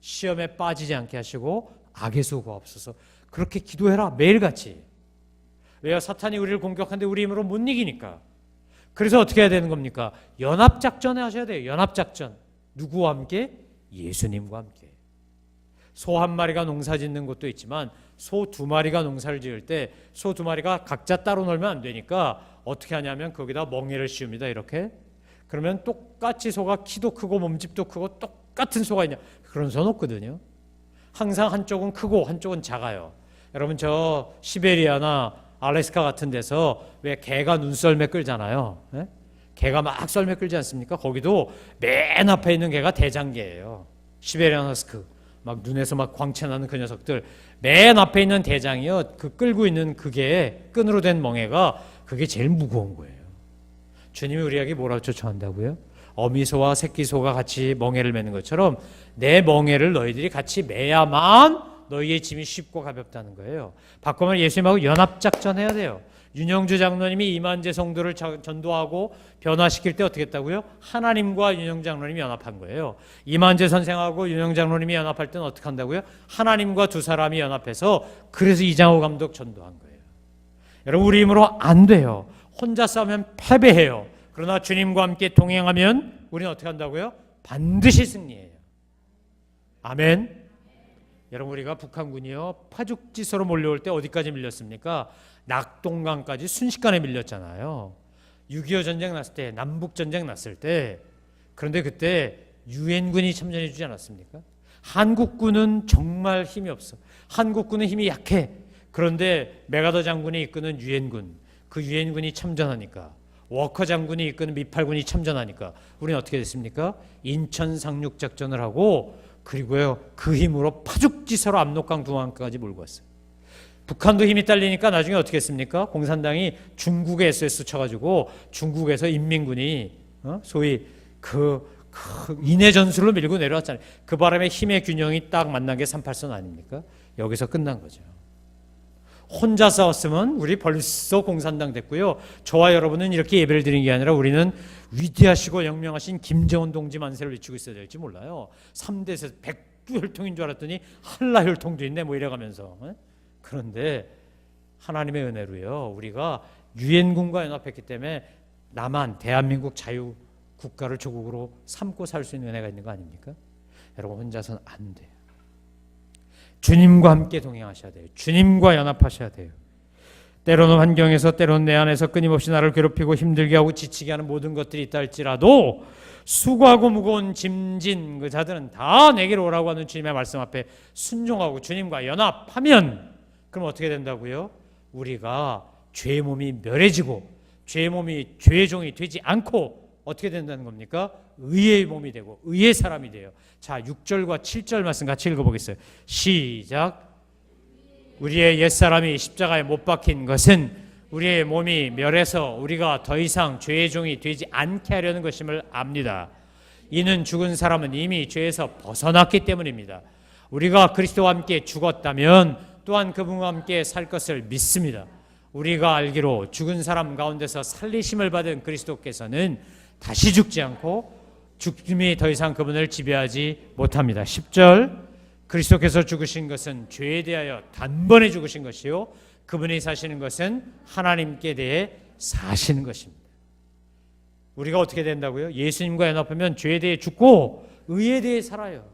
시험에 빠지지 않게 하시고 악에서 구하옵소서. 그렇게 기도해라 매일같이. 왜요? 사탄이 우리를 공격하는데 우리 힘으로 못 이기니까. 그래서 어떻게 해야 되는 겁니까? 연합작전에 하셔야 돼요. 연합작전. 누구와 함께? 예수님과 함께. 소 한 마리가 농사 짓는 것도 있지만 소 두 마리가 농사를 지을 때 소 두 마리가 각자 따로 놀면 안 되니까 어떻게 하냐면 거기다 멍에를 씌웁니다. 이렇게. 그러면 똑같이 소가 키도 크고 몸집도 크고 똑같은 소가 있냐? 그런 소는 없거든요. 항상 한쪽은 크고 한쪽은 작아요. 여러분 저 시베리아나 알래스카 같은 데서 왜 개가 눈썰매 끌잖아요. 예? 개가 막 썰매 끌지 않습니까? 거기도 맨 앞에 있는 개가 대장개예요. 시베리안 허스크. 막 눈에서 막 광채 나는 그 녀석들. 맨 앞에 있는 대장이요. 그 끌고 있는 그 개의 끈으로 된 멍에가 그게 제일 무거운 거예요. 주님이 우리에게 뭐라고 쫓아온다고요? 어미소와 새끼소가 같이 멍에를 매는 것처럼 내 멍에를 너희들이 같이 매야만 너희의 짐이 쉽고 가볍다는 거예요. 바꾸면 예수님하고 연합작전 해야 돼요. 윤영주 장로님이 이만재 성도를 전도하고 변화시킬 때 어떻게 했다고요? 하나님과 윤영주 장로님이 연합한 거예요. 이만재 선생하고 윤영주 장로님이 연합할 때는 어떻게 한다고요? 하나님과 두 사람이 연합해서 그래서 이장호 감독 전도한 거예요. 여러분 우리 힘으로 안 돼요. 혼자 싸우면 패배해요. 그러나 주님과 함께 동행하면 우리는 어떻게 한다고요? 반드시 승리해요. 아멘. 여러분 우리가 북한군이요 파죽지서로 몰려올 때 어디까지 밀렸습니까? 낙동강까지 순식간에 밀렸잖아요. 6.25 전쟁 났을 때, 남북 전쟁 났을 때. 그런데 그때 유엔군이 참전해 주지 않았습니까? 한국군은 정말 힘이 없어. 한국군은 힘이 약해. 그런데 메가더 장군이 이끄는 유엔군, 그 유엔군이 참전하니까, 워커 장군이 이끄는 미팔군이 참전하니까 우리는 어떻게 됐습니까? 인천 상륙작전을 하고 그리고요 그 힘으로 파죽지서로 압록강 중앙까지 몰고 왔어요. 북한도 힘이 딸리니까 나중에 어떻게 했습니까? 공산당이 중국에 SOS 쳐가지고 중국에서 인민군이 소위 그 인해 전술로 밀고 내려왔잖아요. 그 바람에 힘의 균형이 딱 만난 게 3.8선 아닙니까? 여기서 끝난 거죠. 혼자 싸웠으면 우리 벌써 공산당 됐고요. 저와 여러분은 이렇게 예배를 드리는 게 아니라 우리는 위대하시고 영명하신 김정은 동지 만세를 외치고 있어야 될지 몰라요. 3대에서 백두혈통인 줄 알았더니 한라혈통도 있네 뭐 이래가면서. 그런데 하나님의 은혜로요. 우리가 유엔군과 연합했기 때문에 남한 대한민국 자유국가를 조국으로 삼고 살 수 있는 은혜가 있는 거 아닙니까? 여러분 혼자서는 안 돼요. 주님과 함께 동행하셔야 돼요. 주님과 연합하셔야 돼요. 때로는 환경에서 때로는 내 안에서 끊임없이 나를 괴롭히고 힘들게 하고 지치게 하는 모든 것들이 있다 할지라도 수고하고 무거운 짐진 그 자들은 다 내게로 오라고 하는 주님의 말씀 앞에 순종하고 주님과 연합하면 그럼 어떻게 된다고요? 우리가 죄의 몸이 멸해지고 죄의 몸이 죄의 종이 되지 않고 어떻게 된다는 겁니까? 의의 몸이 되고 의의 사람이 돼요. 자, 6절과 7절 말씀 같이 읽어보겠어요. 시작. 우리의 옛사람이 십자가에 못 박힌 것은 우리의 몸이 멸해서 우리가 더 이상 죄의 종이 되지 않게 하려는 것임을 압니다. 이는 죽은 사람은 이미 죄에서 벗어났기 때문입니다. 우리가 그리스도와 함께 죽었다면 또한 그분과 함께 살 것을 믿습니다. 우리가 알기로 죽은 사람 가운데서 살리심을 받은 그리스도께서는 다시 죽지 않고 죽음이 더 이상 그분을 지배하지 못합니다. 10절 그리스도께서 죽으신 것은 죄에 대하여 단번에 죽으신 것이요 그분이 사시는 것은 하나님께 대해 사시는 것입니다. 우리가 어떻게 된다고요? 예수님과 연합하면 죄에 대해 죽고 의에 대해 살아요.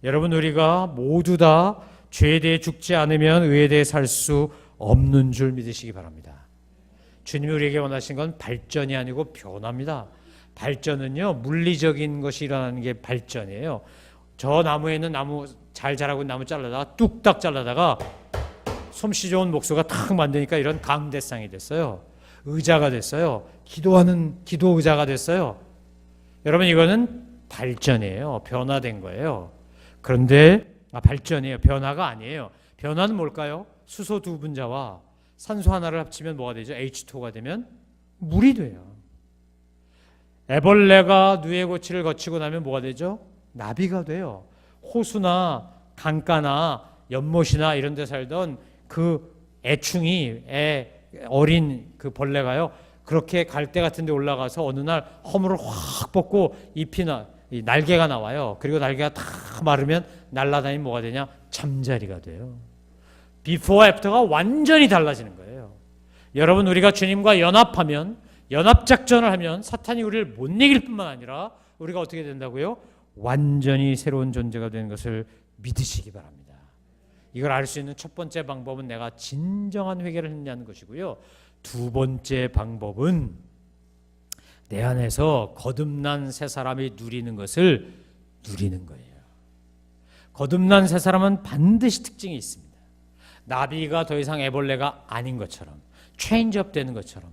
여러분 우리가 모두 다 죄에 대해 죽지 않으면 의에 대해 살 수 없는 줄 믿으시기 바랍니다. 주님이 우리에게 원하신 건 발전이 아니고 변화입니다. 발전은요 물리적인 것이 일어나는 게 발전이에요. 저 나무에는 나무 잘 자라고 있는 나무 잘라다가 뚝딱 잘라다가 솜씨 좋은 목수가 탁 만드니까 이런 강대상이 됐어요. 의자가 됐어요. 기도하는 기도 의자가 됐어요. 여러분 이거는 발전이에요. 변화된 거예요. 그런데 발전이에요. 변화가 아니에요. 변화는 뭘까요? 수소 두 분자와 산소 하나를 합치면 뭐가 되죠? H2가 되면 물이 돼요. 애벌레가 누에고치를 거치고 나면 뭐가 되죠? 나비가 돼요. 호수나 강가나 연못이나 이런 데 살던 그 애충이 어린 그 벌레가요. 그렇게 갈대 같은 데 올라가서 어느 날 허물을 확 벗고 잎이나 날개가 나와요. 그리고 날개가 다 마르면 날아다니면 뭐가 되냐? 잠자리가 돼요. 비포와 애프터가 완전히 달라지는 거예요. 여러분 우리가 주님과 연합하면 연합작전을 하면 사탄이 우리를 못 이길 뿐만 아니라 우리가 어떻게 된다고요? 완전히 새로운 존재가 되는 것을 믿으시기 바랍니다. 이걸 알 수 있는 첫 번째 방법은 내가 진정한 회개를 했냐는 것이고요. 두 번째 방법은 내 안에서 거듭난 새 사람이 누리는 것을 누리는 거예요. 거듭난 새 사람은 반드시 특징이 있습니다. 나비가 더 이상 애벌레가 아닌 것처럼, 체인지업 되는 것처럼,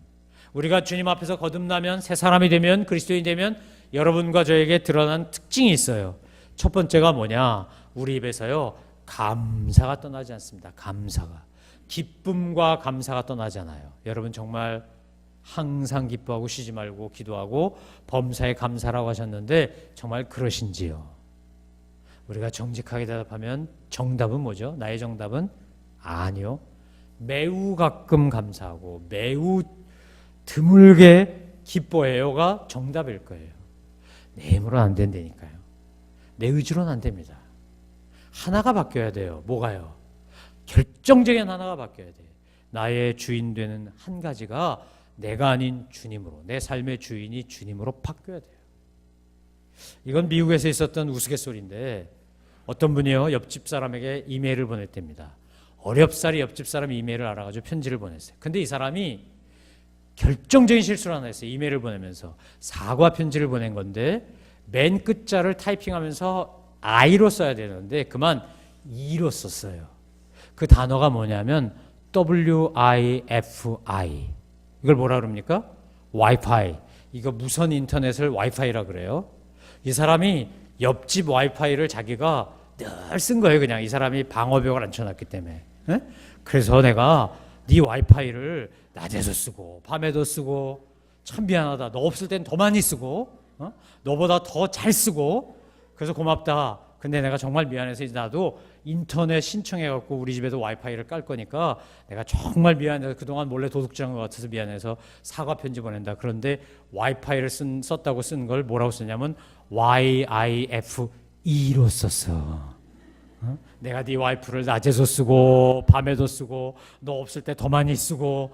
우리가 주님 앞에서 거듭나면, 새 사람이 되면, 그리스도인이 되면 여러분과 저에게 드러난 특징이 있어요. 첫 번째가 뭐냐? 우리 입에서요, 감사가 떠나지 않습니다. 감사가. 기쁨과 감사가 떠나잖아요. 여러분 정말 항상 기뻐하고 쉬지 말고 기도하고 범사에 감사라고 하셨는데 정말 그러신지요? 우리가 정직하게 대답하면 정답은 뭐죠? 나의 정답은 아니요. 매우 가끔 감사하고 매우 드물게 기뻐해요가 정답일 거예요. 내 힘으로는 안 된다니까요. 내 의지로는 안 됩니다. 하나가 바뀌어야 돼요. 뭐가요? 결정적인 하나가 바뀌어야 돼요. 나의 주인 되는 한 가지가 내가 아닌 주님으로, 내 삶의 주인이 주님으로 바뀌어야 돼요. 이건 미국에서 있었던 우스갯소리인데 어떤 분이요, 옆집 사람에게 이메일을 보냈답니다. 어렵사리 옆집 사람이 이메일을 알아가지고 편지를 보냈어요. 근데 이 사람이 결정적인 실수를 하나 했어요. 이메일을 보내면서 사과 편지를 보낸 건데 맨 끝자를 타이핑하면서 I로 써야 되는데 그만 E로 썼어요. 그 단어가 뭐냐면 WIFI. 이걸 뭐라 그럽니까? 와이파이. 이거 무선 인터넷을 와이파이라 그래요. 이 사람이 옆집 와이파이를 자기가 늘 쓴 거예요. 그냥 이 사람이 방어벽을 안 쳐놨기 때문에. 에? 그래서 내가 네 와이파이를 낮에도 쓰고 밤에도 쓰고 참 미안하다. 너 없을 땐 더 많이 쓰고 너보다 더 잘 쓰고 그래서 고맙다. 근데 내가 정말 미안해서 이제 나도 인터넷 신청해갖고 우리 집에도 와이파이를 깔 거니까 내가 정말 미안해서 그동안 몰래 도둑질한 것 같아서 미안해서 사과 편지 보낸다. 그런데 와이파이를 썼다고 쓴 걸 뭐라고 썼냐면 WIFE로 썼어. 내가 네 와이프를 낮에도 쓰고 밤에도 쓰고 너 없을 때 더 많이 쓰고.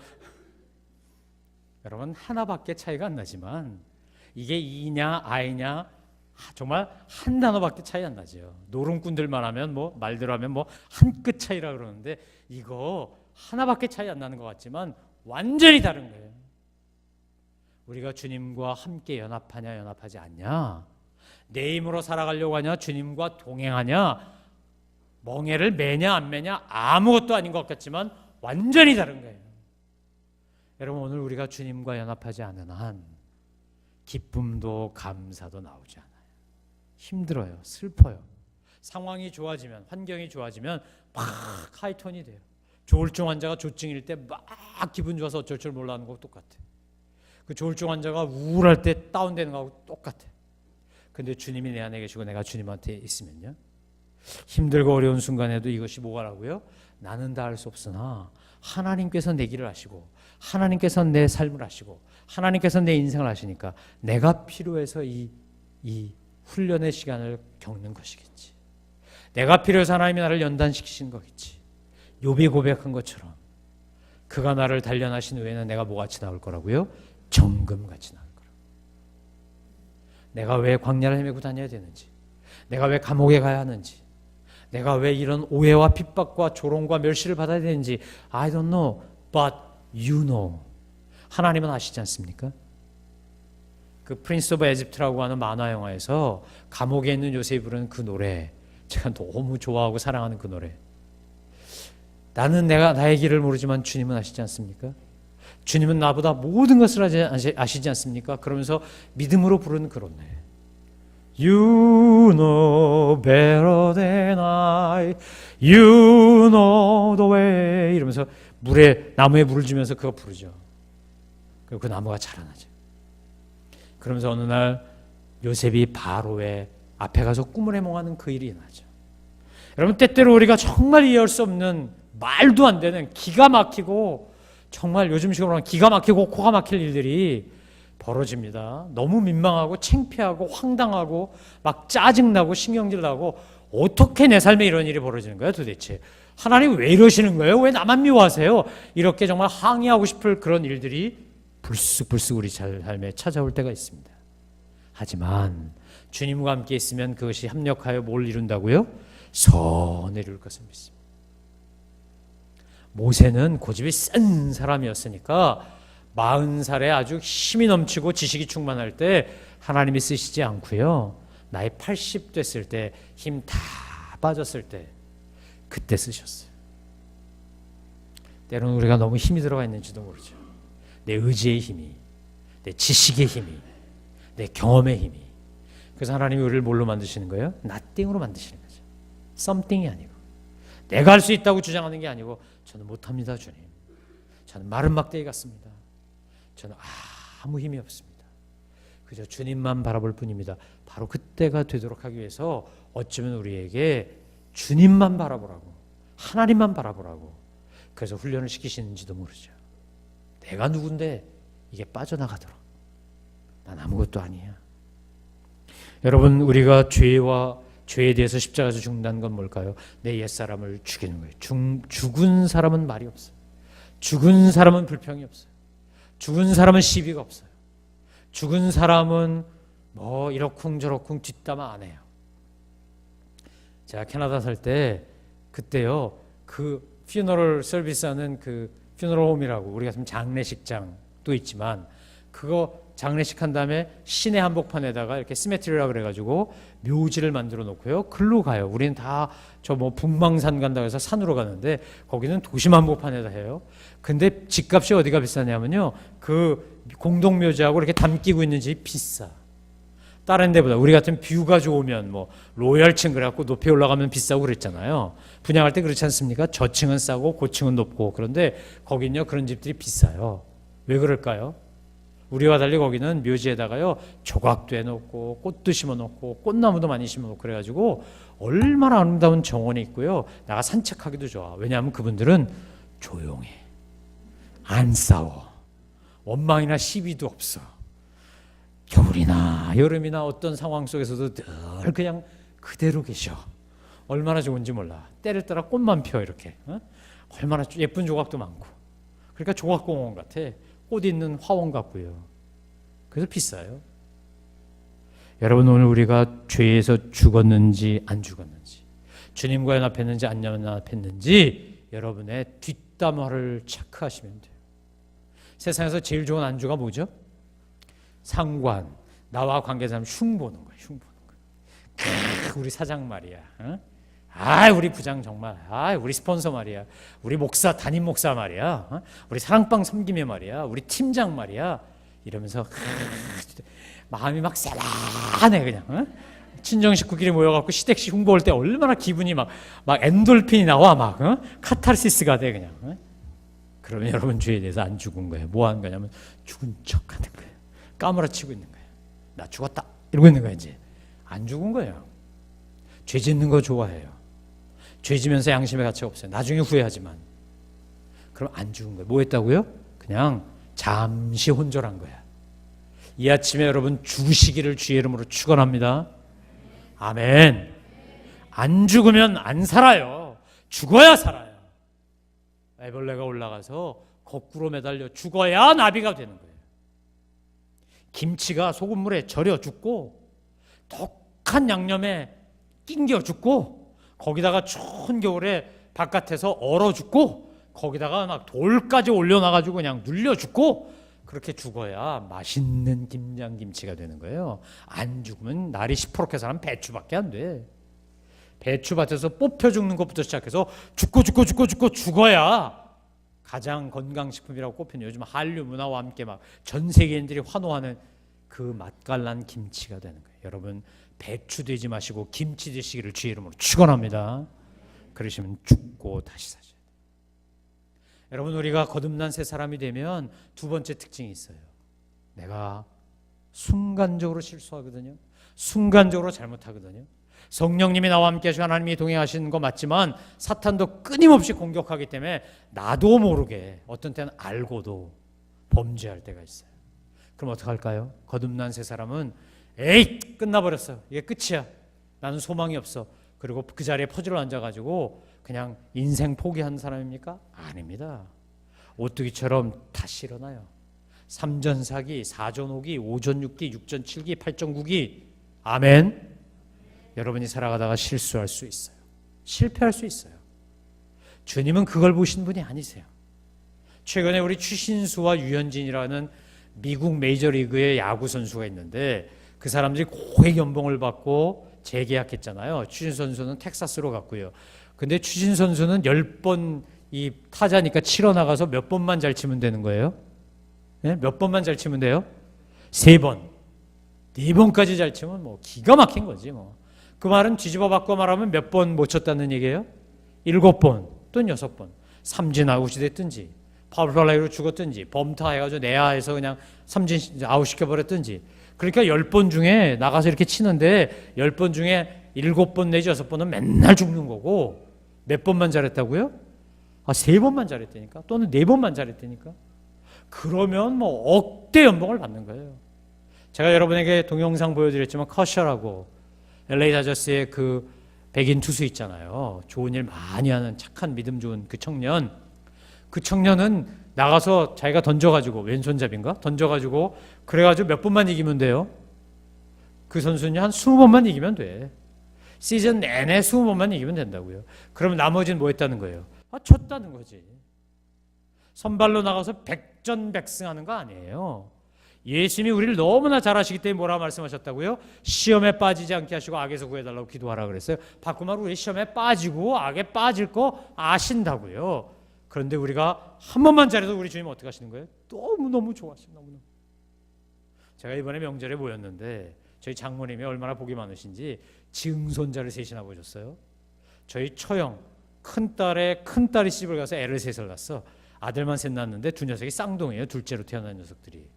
여러분 하나밖에 차이가 안 나지만 이게 E냐 I냐 정말 한 단어밖에 차이 안 나죠. 노름꾼들만 하면 뭐 말대로 하면 뭐 한 끗 차이라 그러는데 이거 하나밖에 차이 안 나는 것 같지만 완전히 다른 거예요. 우리가 주님과 함께 연합하냐 연합하지 않냐, 내 힘으로 살아가려고 하냐 주님과 동행하냐, 멍에를 매냐 안 매냐 아무것도 아닌 것 같지만 완전히 다른 거예요. 여러분 오늘 우리가 주님과 연합하지 않은 한 기쁨도 감사도 나오지 않아요. 힘들어요. 슬퍼요. 상황이 좋아지면, 환경이 좋아지면 막 하이톤이 돼요. 조울증 환자가 조증일 때 막 기분 좋아서 어쩔 줄 몰라 하는 거하고 똑같아. 그 조울증 환자가 우울할 때 다운되는 거하고 똑같아. 근데 주님이 내 안에 계시고 내가 주님한테 있으면요, 힘들고 어려운 순간에도 이것이 뭐라고요? 나는 다 할 수 없으나 하나님께서 내 길을 아시고 하나님께서 내 삶을 아시고 하나님께서 내 인생을 아시니까 내가 필요해서 이 훈련의 시간을 겪는 것이겠지. 내가 필요해서 하나님이 나를 연단시키신 거겠지. 욥이 고백한 것처럼 그가 나를 단련하신 후에는 내가 뭐같이 나올 거라고요? 정금같이 나올 거라고. 내가 왜 광야를 헤매고 다녀야 되는지, 내가 왜 감옥에 가야 하는지, 내가 왜 이런 오해와 핍박과 조롱과 멸시를 받아야 되는지 I don't know, but you know. 하나님은 아시지 않습니까? 그 프린스 오브 에집트라고 하는 만화 영화에서 감옥에 있는 요셉이 부르는 그 노래, 제가 너무 좋아하고 사랑하는 그 노래. 나는 내가 나의 길을 모르지만 주님은 아시지 않습니까? 주님은 나보다 모든 것을 아시지 않습니까? 그러면서 믿음으로 부르는 그런 노래. You know better than I, you know the way. 이러면서 나무에 물을 주면서 그거 부르죠. 그리고 그 나무가 자라나죠. 그러면서 어느 날 요셉이 바로의 앞에 가서 꿈을 해몽하는 그 일이 나죠. 여러분 때때로 우리가 정말 이해할 수 없는 말도 안 되는 기가 막히고 정말 요즘식으로 하면 기가 막히고 코가 막힐 일들이 벌어집니다. 너무 민망하고 창피하고 황당하고 막 짜증나고 신경질 나고 어떻게 내 삶에 이런 일이 벌어지는 거야 도대체. 하나님 왜 이러시는 거예요? 왜 나만 미워하세요? 이렇게 정말 항의하고 싶을 그런 일들이 불쑥불쑥 우리 삶에 찾아올 때가 있습니다. 하지만 주님과 함께 있으면 그것이 합력하여 뭘 이룬다고요? 선을 이룰 것을 믿습니다. 모세는 고집이 센 사람이었으니까 40살에 아주 힘이 넘치고 지식이 충만할 때 하나님이 쓰시지 않고요, 나이 80 됐을 때 힘 다 빠졌을 때 그때 쓰셨어요. 때로는 우리가 너무 힘이 들어가 있는지도 모르죠. 내 의지의 힘이, 내 지식의 힘이, 내 경험의 힘이. 그래서 하나님이 우리를 뭘로 만드시는 거예요? nothing으로 만드시는 거죠. something이 아니고, 내가 할 수 있다고 주장하는 게 아니고, 저는 못합니다 주님. 저는 마른 막대기 같습니다. 저는 아무 힘이 없습니다. 그저 주님만 바라볼 뿐입니다. 바로 그때가 되도록 하기 위해서 어쩌면 우리에게 주님만 바라보라고, 하나님만 바라보라고 그래서 훈련을 시키시는지도 모르죠. 내가 누군데 이게 빠져나가도록. 난 아무것도 아니야. 여러분, 우리가 죄에 대해서 십자가에서 죽는다는 건 뭘까요? 내 옛사람을 죽이는 거예요. 죽은 사람은 말이 없어요. 죽은 사람은 불평이 없어요. 죽은 사람은 시비가 없어요. 죽은 사람은 뭐 이러쿵저러쿵 뒷담화 안 해요. 제가 캐나다 살 때 그때요, 그 퓨너럴 서비스 하는 그 퓨너럴 홈이라고, 우리가 지금 장례식장도 있지만 그거 장례식 한 다음에 시내 한복판에다가 이렇게 시메트리라 그래가지고 묘지를 만들어 놓고요, 글로 가요. 우리는 다 저 뭐 북망산 간다고 해서 산으로 가는데 거기는 도심 한복판에다 해요. 근데 집값이 어디가 비싸냐면요, 그 공동묘지하고 이렇게 담기고 있는 집이 비싸. 다른 데보다. 우리 같은 뷰가 좋으면 뭐 로열층 그래갖고 높이 올라가면 비싸고 그랬잖아요. 분양할 때 그렇지 않습니까? 저층은 싸고 고층은 높고. 그런데 거긴요, 그런 집들이 비싸요. 왜 그럴까요? 우리와 달리 거기는 묘지에다가요, 조각도 해놓고 꽃도 심어놓고 꽃나무도 많이 심어놓고 그래가지고 얼마나 아름다운 정원이 있고요, 나가 산책하기도 좋아. 왜냐하면 그분들은 조용해, 안 싸워, 원망이나 시비도 없어. 겨울이나 여름이나 어떤 상황 속에서도 늘 그냥 그대로 계셔. 얼마나 좋은지 몰라. 때를 따라 꽃만 펴 이렇게. 얼마나 예쁜 조각도 많고. 그러니까 조각공원 같아. 꽃 있는 화원 같고요. 그래서 비싸요. 여러분, 오늘 우리가 죄에서 죽었는지 안 죽었는지, 주님과 연합했는지 안 연합했는지 여러분의 뒷담화를 체크하시면 돼요. 세상에서 제일 좋은 안주가 뭐죠? 상관, 나와 관계사람 흉 보는 거예요. 흉 보는 거예요. 우리 사장 말이야. 우리 부장 정말. 우리 스폰서 말이야. 우리 목사, 담임 목사 말이야. 우리 사랑방 섬김에 말이야. 우리 팀장 말이야. 이러면서 마음이 막 쌀한해 그냥. 친정 식구끼리 모여갖고 시댁식 홍보할 때 얼마나 기분이 막 엔돌핀이 나와 막 카타르시스가 돼 그냥. 그러면 여러분 죄에 대해서 안 죽은 거예요. 뭐 하는 거냐면 죽은 척하는 거예요. 까무라치고 있는 거예요. 나 죽었다 이러고 있는 거예요. 이제 안 죽은 거예요. 죄 짓는 거 좋아해요. 죄 지면서 양심의 가치가 없어요. 나중에 후회하지만. 그럼 안 죽은 거예요. 뭐 했다고요? 그냥 잠시 혼절한 거야. 이 아침에 여러분 죽으시기를 주의 이름으로 축원합니다. 아멘. 안 죽으면 안 살아요. 죽어야 살아요. 애벌레가 올라가서 거꾸로 매달려 죽어야 나비가 되는 거예요. 김치가 소금물에 절여 죽고 독한 양념에 낑겨 죽고 거기다가 추운 겨울에 바깥에서 얼어 죽고 거기다가 막 돌까지 올려놔가지고 그냥 눌려 죽고 그렇게 죽어야 맛있는 김장김치가 되는 거예요. 안 죽으면 날이 시퍼렇게 사람 배추밖에 안 돼. 배추밭에서 뽑혀 죽는 것부터 시작해서 죽고 죽어야 가장 건강식품이라고 꼽히는 요즘 한류 문화와 함께 막 전 세계인들이 환호하는 그 맛깔난 김치가 되는 거예요. 여러분, 배추 되지 마시고 김치 되시기를 주의 이름으로 축원합니다. 그러시면 죽고 다시 사셔야 돼요. 여러분, 우리가 거듭난 새 사람이 되면 두 번째 특징이 있어요. 내가 순간적으로 실수하거든요. 순간적으로 잘못하거든요. 성령님이 나와 함께 하시고 하나님이 동행하시는 거 맞지만 사탄도 끊임없이 공격하기 때문에 나도 모르게 어떤 때는 알고도 범죄할 때가 있어요. 그럼 어떡할까요? 거듭난 새 사람은 에이 끝나버렸어. 이게 끝이야. 나는 소망이 없어. 그리고 그 자리에 퍼즐로 앉아가지고 그냥 인생 포기한 사람입니까? 아닙니다. 오뚜기처럼 다시 일어나요. 3전 4기, 4전 5기, 5전 6기, 6전 7기, 8전 9기. 아멘. 여러분이 살아가다가 실수할 수 있어요. 실패할 수 있어요. 주님은 그걸 보신 분이 아니세요. 최근에 우리 추신수와 유현진이라는 미국 메이저리그의 야구 선수가 있는데 그 사람들이 고액 연봉을 받고 재계약했잖아요. 추신 선수는 텍사스로 갔고요. 근데 추신 선수는 10번 이 타자니까 치러 나가서 몇 번만 잘 치면 되는 거예요? 네? 몇 번만 잘 치면 돼요? 3번. 4번까지 잘 치면 뭐 기가 막힌 거지 뭐. 그 말은 뒤집어 바꿔 말하면 몇 번 못 쳤다는 얘기예요? 7번 또는 6번. 삼진 아웃이 됐든지 파울플라이로 죽었든지 범타 해가지고 내야에서 그냥 삼진 아웃 시켜버렸든지. 그러니까 10번 중에 나가서 이렇게 치는데 10번 중에 7번 내지 6번은 맨날 죽는 거고 몇 번만 잘했다고요? 3번만 잘했다니까 또는 4번만 잘했다니까. 그러면 뭐 억대 연봉을 받는 거예요. 제가 여러분에게 동영상 보여드렸지만 커셔라고 LA 다저스의 그 백인 투수 있잖아요. 좋은 일 많이 하는 착한 믿음 좋은 그 청년. 그 청년은 나가서 자기가 던져가지고 왼손잡인가? 던져가지고 그래가지고 몇 번만 이기면 돼요. 그 선수는 한 20번만 이기면 돼. 시즌 내내 20번만 이기면 된다고요. 그러면 나머지는 뭐 했다는 거예요? 쳤다는 거지. 선발로 나가서 백전백승하는 거 아니에요. 예수님이 우리를 너무나 잘 아시기 때문에 뭐라 말씀하셨다고요? 시험에 빠지지 않게 하시고 악에서 구해달라고 기도하라 그랬어요. 바꾸면 우리 시험에 빠지고 악에 빠질 거 아신다고요. 그런데 우리가 한 번만 잘해도 우리 주님 어떻게 하시는 거예요? 너무너무 좋아하시는 너무너무. 제가 이번에 명절에 모였는데 저희 장모님이 얼마나 복이 많으신지 증손자를 셋이나 보셨어요. 저희 처형 큰딸이 시집을 가서 애를 셋을 낳았어. 아들만 셋 낳았는데 두 녀석이 쌍둥이에요. 둘째로 태어난 녀석들이.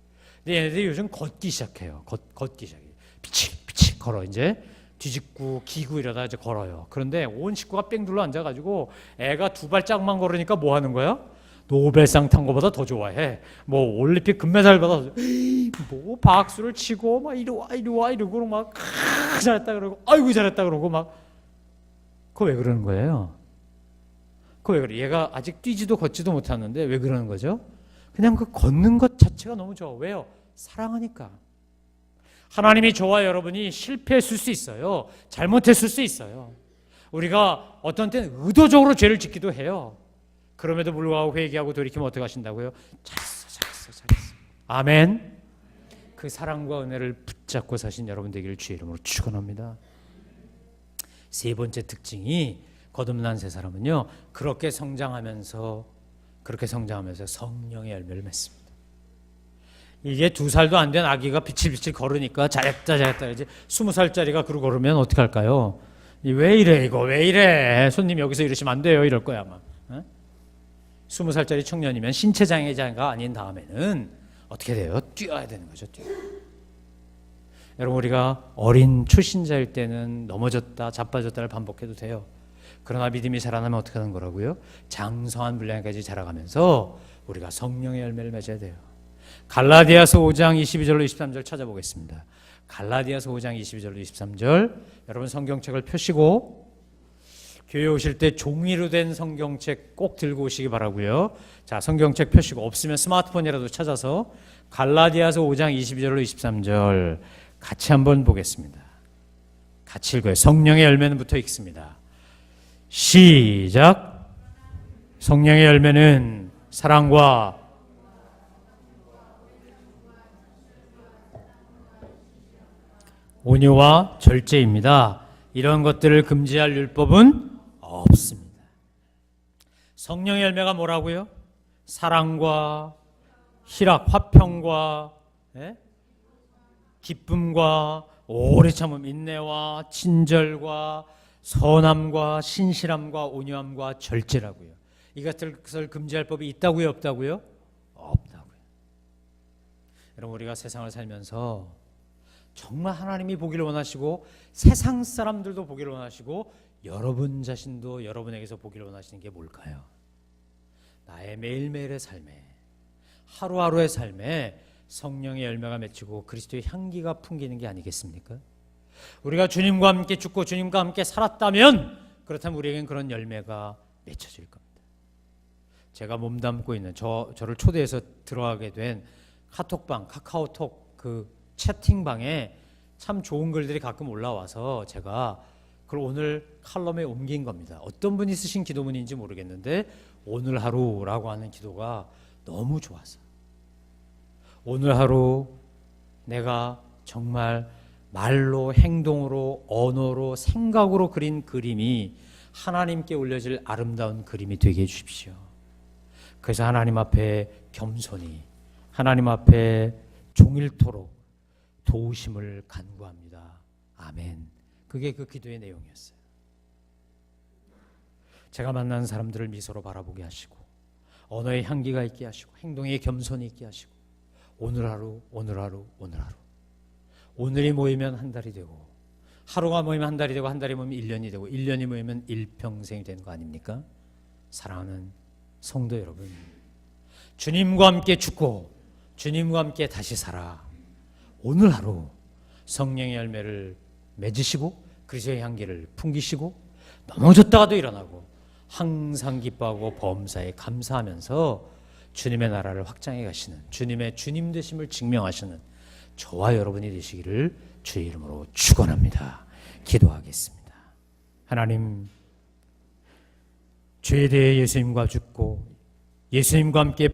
근데 얘네들이 요즘 걷기 시작해요. 걷기 시작해. 피치 걸어. 이제 뒤집고 기고 이러다 이제 걸어요. 그런데 온 식구가 뺑 둘러 앉아가지고 애가 2발짝만 걸으니까 뭐 하는 거야? 노벨상 탄 거보다 더 좋아해. 뭐 올림픽 금메달 받아서 뭐 박수를 치고 막 이리 와 이러고 막 잘했다 그러고 아이고 잘했다 그러고 막. 그거 왜 그러는 거예요? 그거 왜 그래? 얘가 아직 뛰지도 걷지도 못하는데 왜 그러는 거죠? 그냥 그 걷는 것 자체가 너무 좋아. 왜요? 사랑하니까. 하나님이 저와 여러분이 실패했을 수 있어요. 잘못했을 수 있어요. 우리가 어떤 때는 의도적으로 죄를 짓기도 해요. 그럼에도 불구하고 회개하고 돌이키면 어떻게 하신다고요? 잘했어. 아멘. 그 사랑과 은혜를 붙잡고 사신 여러분 되기를 주의 이름으로 축원합니다. 세 번째 특징이 거듭난 세 사람은요. 그렇게 성장하면서 성령의 열매를 맺습니다. 이게 2살도 안 된 아기가 비칠비칠 걸으니까 잘했다 이제 20살짜리가 그러고 걸으면 어떻게 할까요? 왜 이래 이거 왜 이래 손님 여기서 이러시면 안 돼요 이럴 거야 아마. 20살짜리 청년이면 신체 장애자가 아닌 다음에는 어떻게 돼요? 뛰어야 되는 거죠. 여러분 우리가 어린 초신자일 때는 넘어졌다 자빠졌다를 반복해도 돼요. 그러나 믿음이 자라나면 어떻게 하는 거라고요? 장성한 분량까지 자라가면서 우리가 성령의 열매를 맺어야 돼요. 갈라디아서 5장 22절로 23절 찾아보겠습니다. 갈라디아서 5장 22절로 23절 여러분 성경책을 펴시고 교회 오실 때 종이로 된 성경책 꼭 들고 오시기 바라고요. 자, 성경책 펴시고 없으면 스마트폰이라도 찾아서 갈라디아서 5장 22절로 23절 같이 한번 보겠습니다. 같이 읽어요. 성령의 열매는 붙어 있습니다. 시작. 성령의 열매는 사랑과 온유와 절제입니다. 이런 것들을 금지할 율법은 없습니다. 성령의 열매가 뭐라고요? 사랑과 희락, 화평과 기쁨과 오래 참음, 인내와 친절과 선함과 신실함과 온유함과 절제라고요. 이것을 금지할 법이 있다고요? 없다고요? 없다고요. 여러분 우리가 세상을 살면서 정말 하나님이 보기를 원하시고 세상 사람들도 보기를 원하시고 여러분 자신도 여러분에게서 보기를 원하시는 게 뭘까요? 나의 매일매일의 삶에 하루하루의 삶에 성령의 열매가 맺히고 그리스도의 향기가 풍기는 게 아니겠습니까? 우리가 주님과 함께 죽고 주님과 함께 살았다면 그렇다면 우리에겐 그런 열매가 맺혀질 겁니다. 제가 몸담고 있는 저를 초대해서 들어가게 된 카톡방, 카카오톡 그 채팅방에 참 좋은 글들이 가끔 올라와서 제가 그걸 오늘 칼럼에 옮긴 겁니다. 어떤 분이 쓰신 기도문인지 모르겠는데 오늘 하루라고 하는 기도가 너무 좋아서 오늘 하루 내가 정말 말로, 행동으로, 언어로, 생각으로 그린 그림이 하나님께 올려질 아름다운 그림이 되게 해주십시오. 그래서 하나님 앞에 겸손히, 하나님 앞에 종일토록 도우심을 간구합니다. 아멘. 그게 그 기도의 내용이었어요. 제가 만난 사람들을 미소로 바라보게 하시고, 언어의 향기가 있게 하시고, 행동의 겸손이 있게 하시고, 오늘 하루, 오늘 하루, 오늘 하루. 오늘이 모이면 한 달이 되고, 하루가 모이면 한 달이 되고, 한 달이 모이면 1년이 되고, 1년이 모이면 일평생이 되는 거 아닙니까? 사랑하는 성도 여러분, 주님과 함께 죽고 주님과 함께 다시 살아 오늘 하루 성령의 열매를 맺으시고 그리스도의 향기를 풍기시고 넘어졌다가도 일어나고 항상 기뻐하고 범사에 감사하면서 주님의 나라를 확장해 가시는, 주님의 주님 되심을 증명하시는 저와 여러분이 되시기를 주의 이름으로 축원합니다. 기도하겠습니다. 하나님, 죄에 대해 예수님과 죽고 예수님과 함께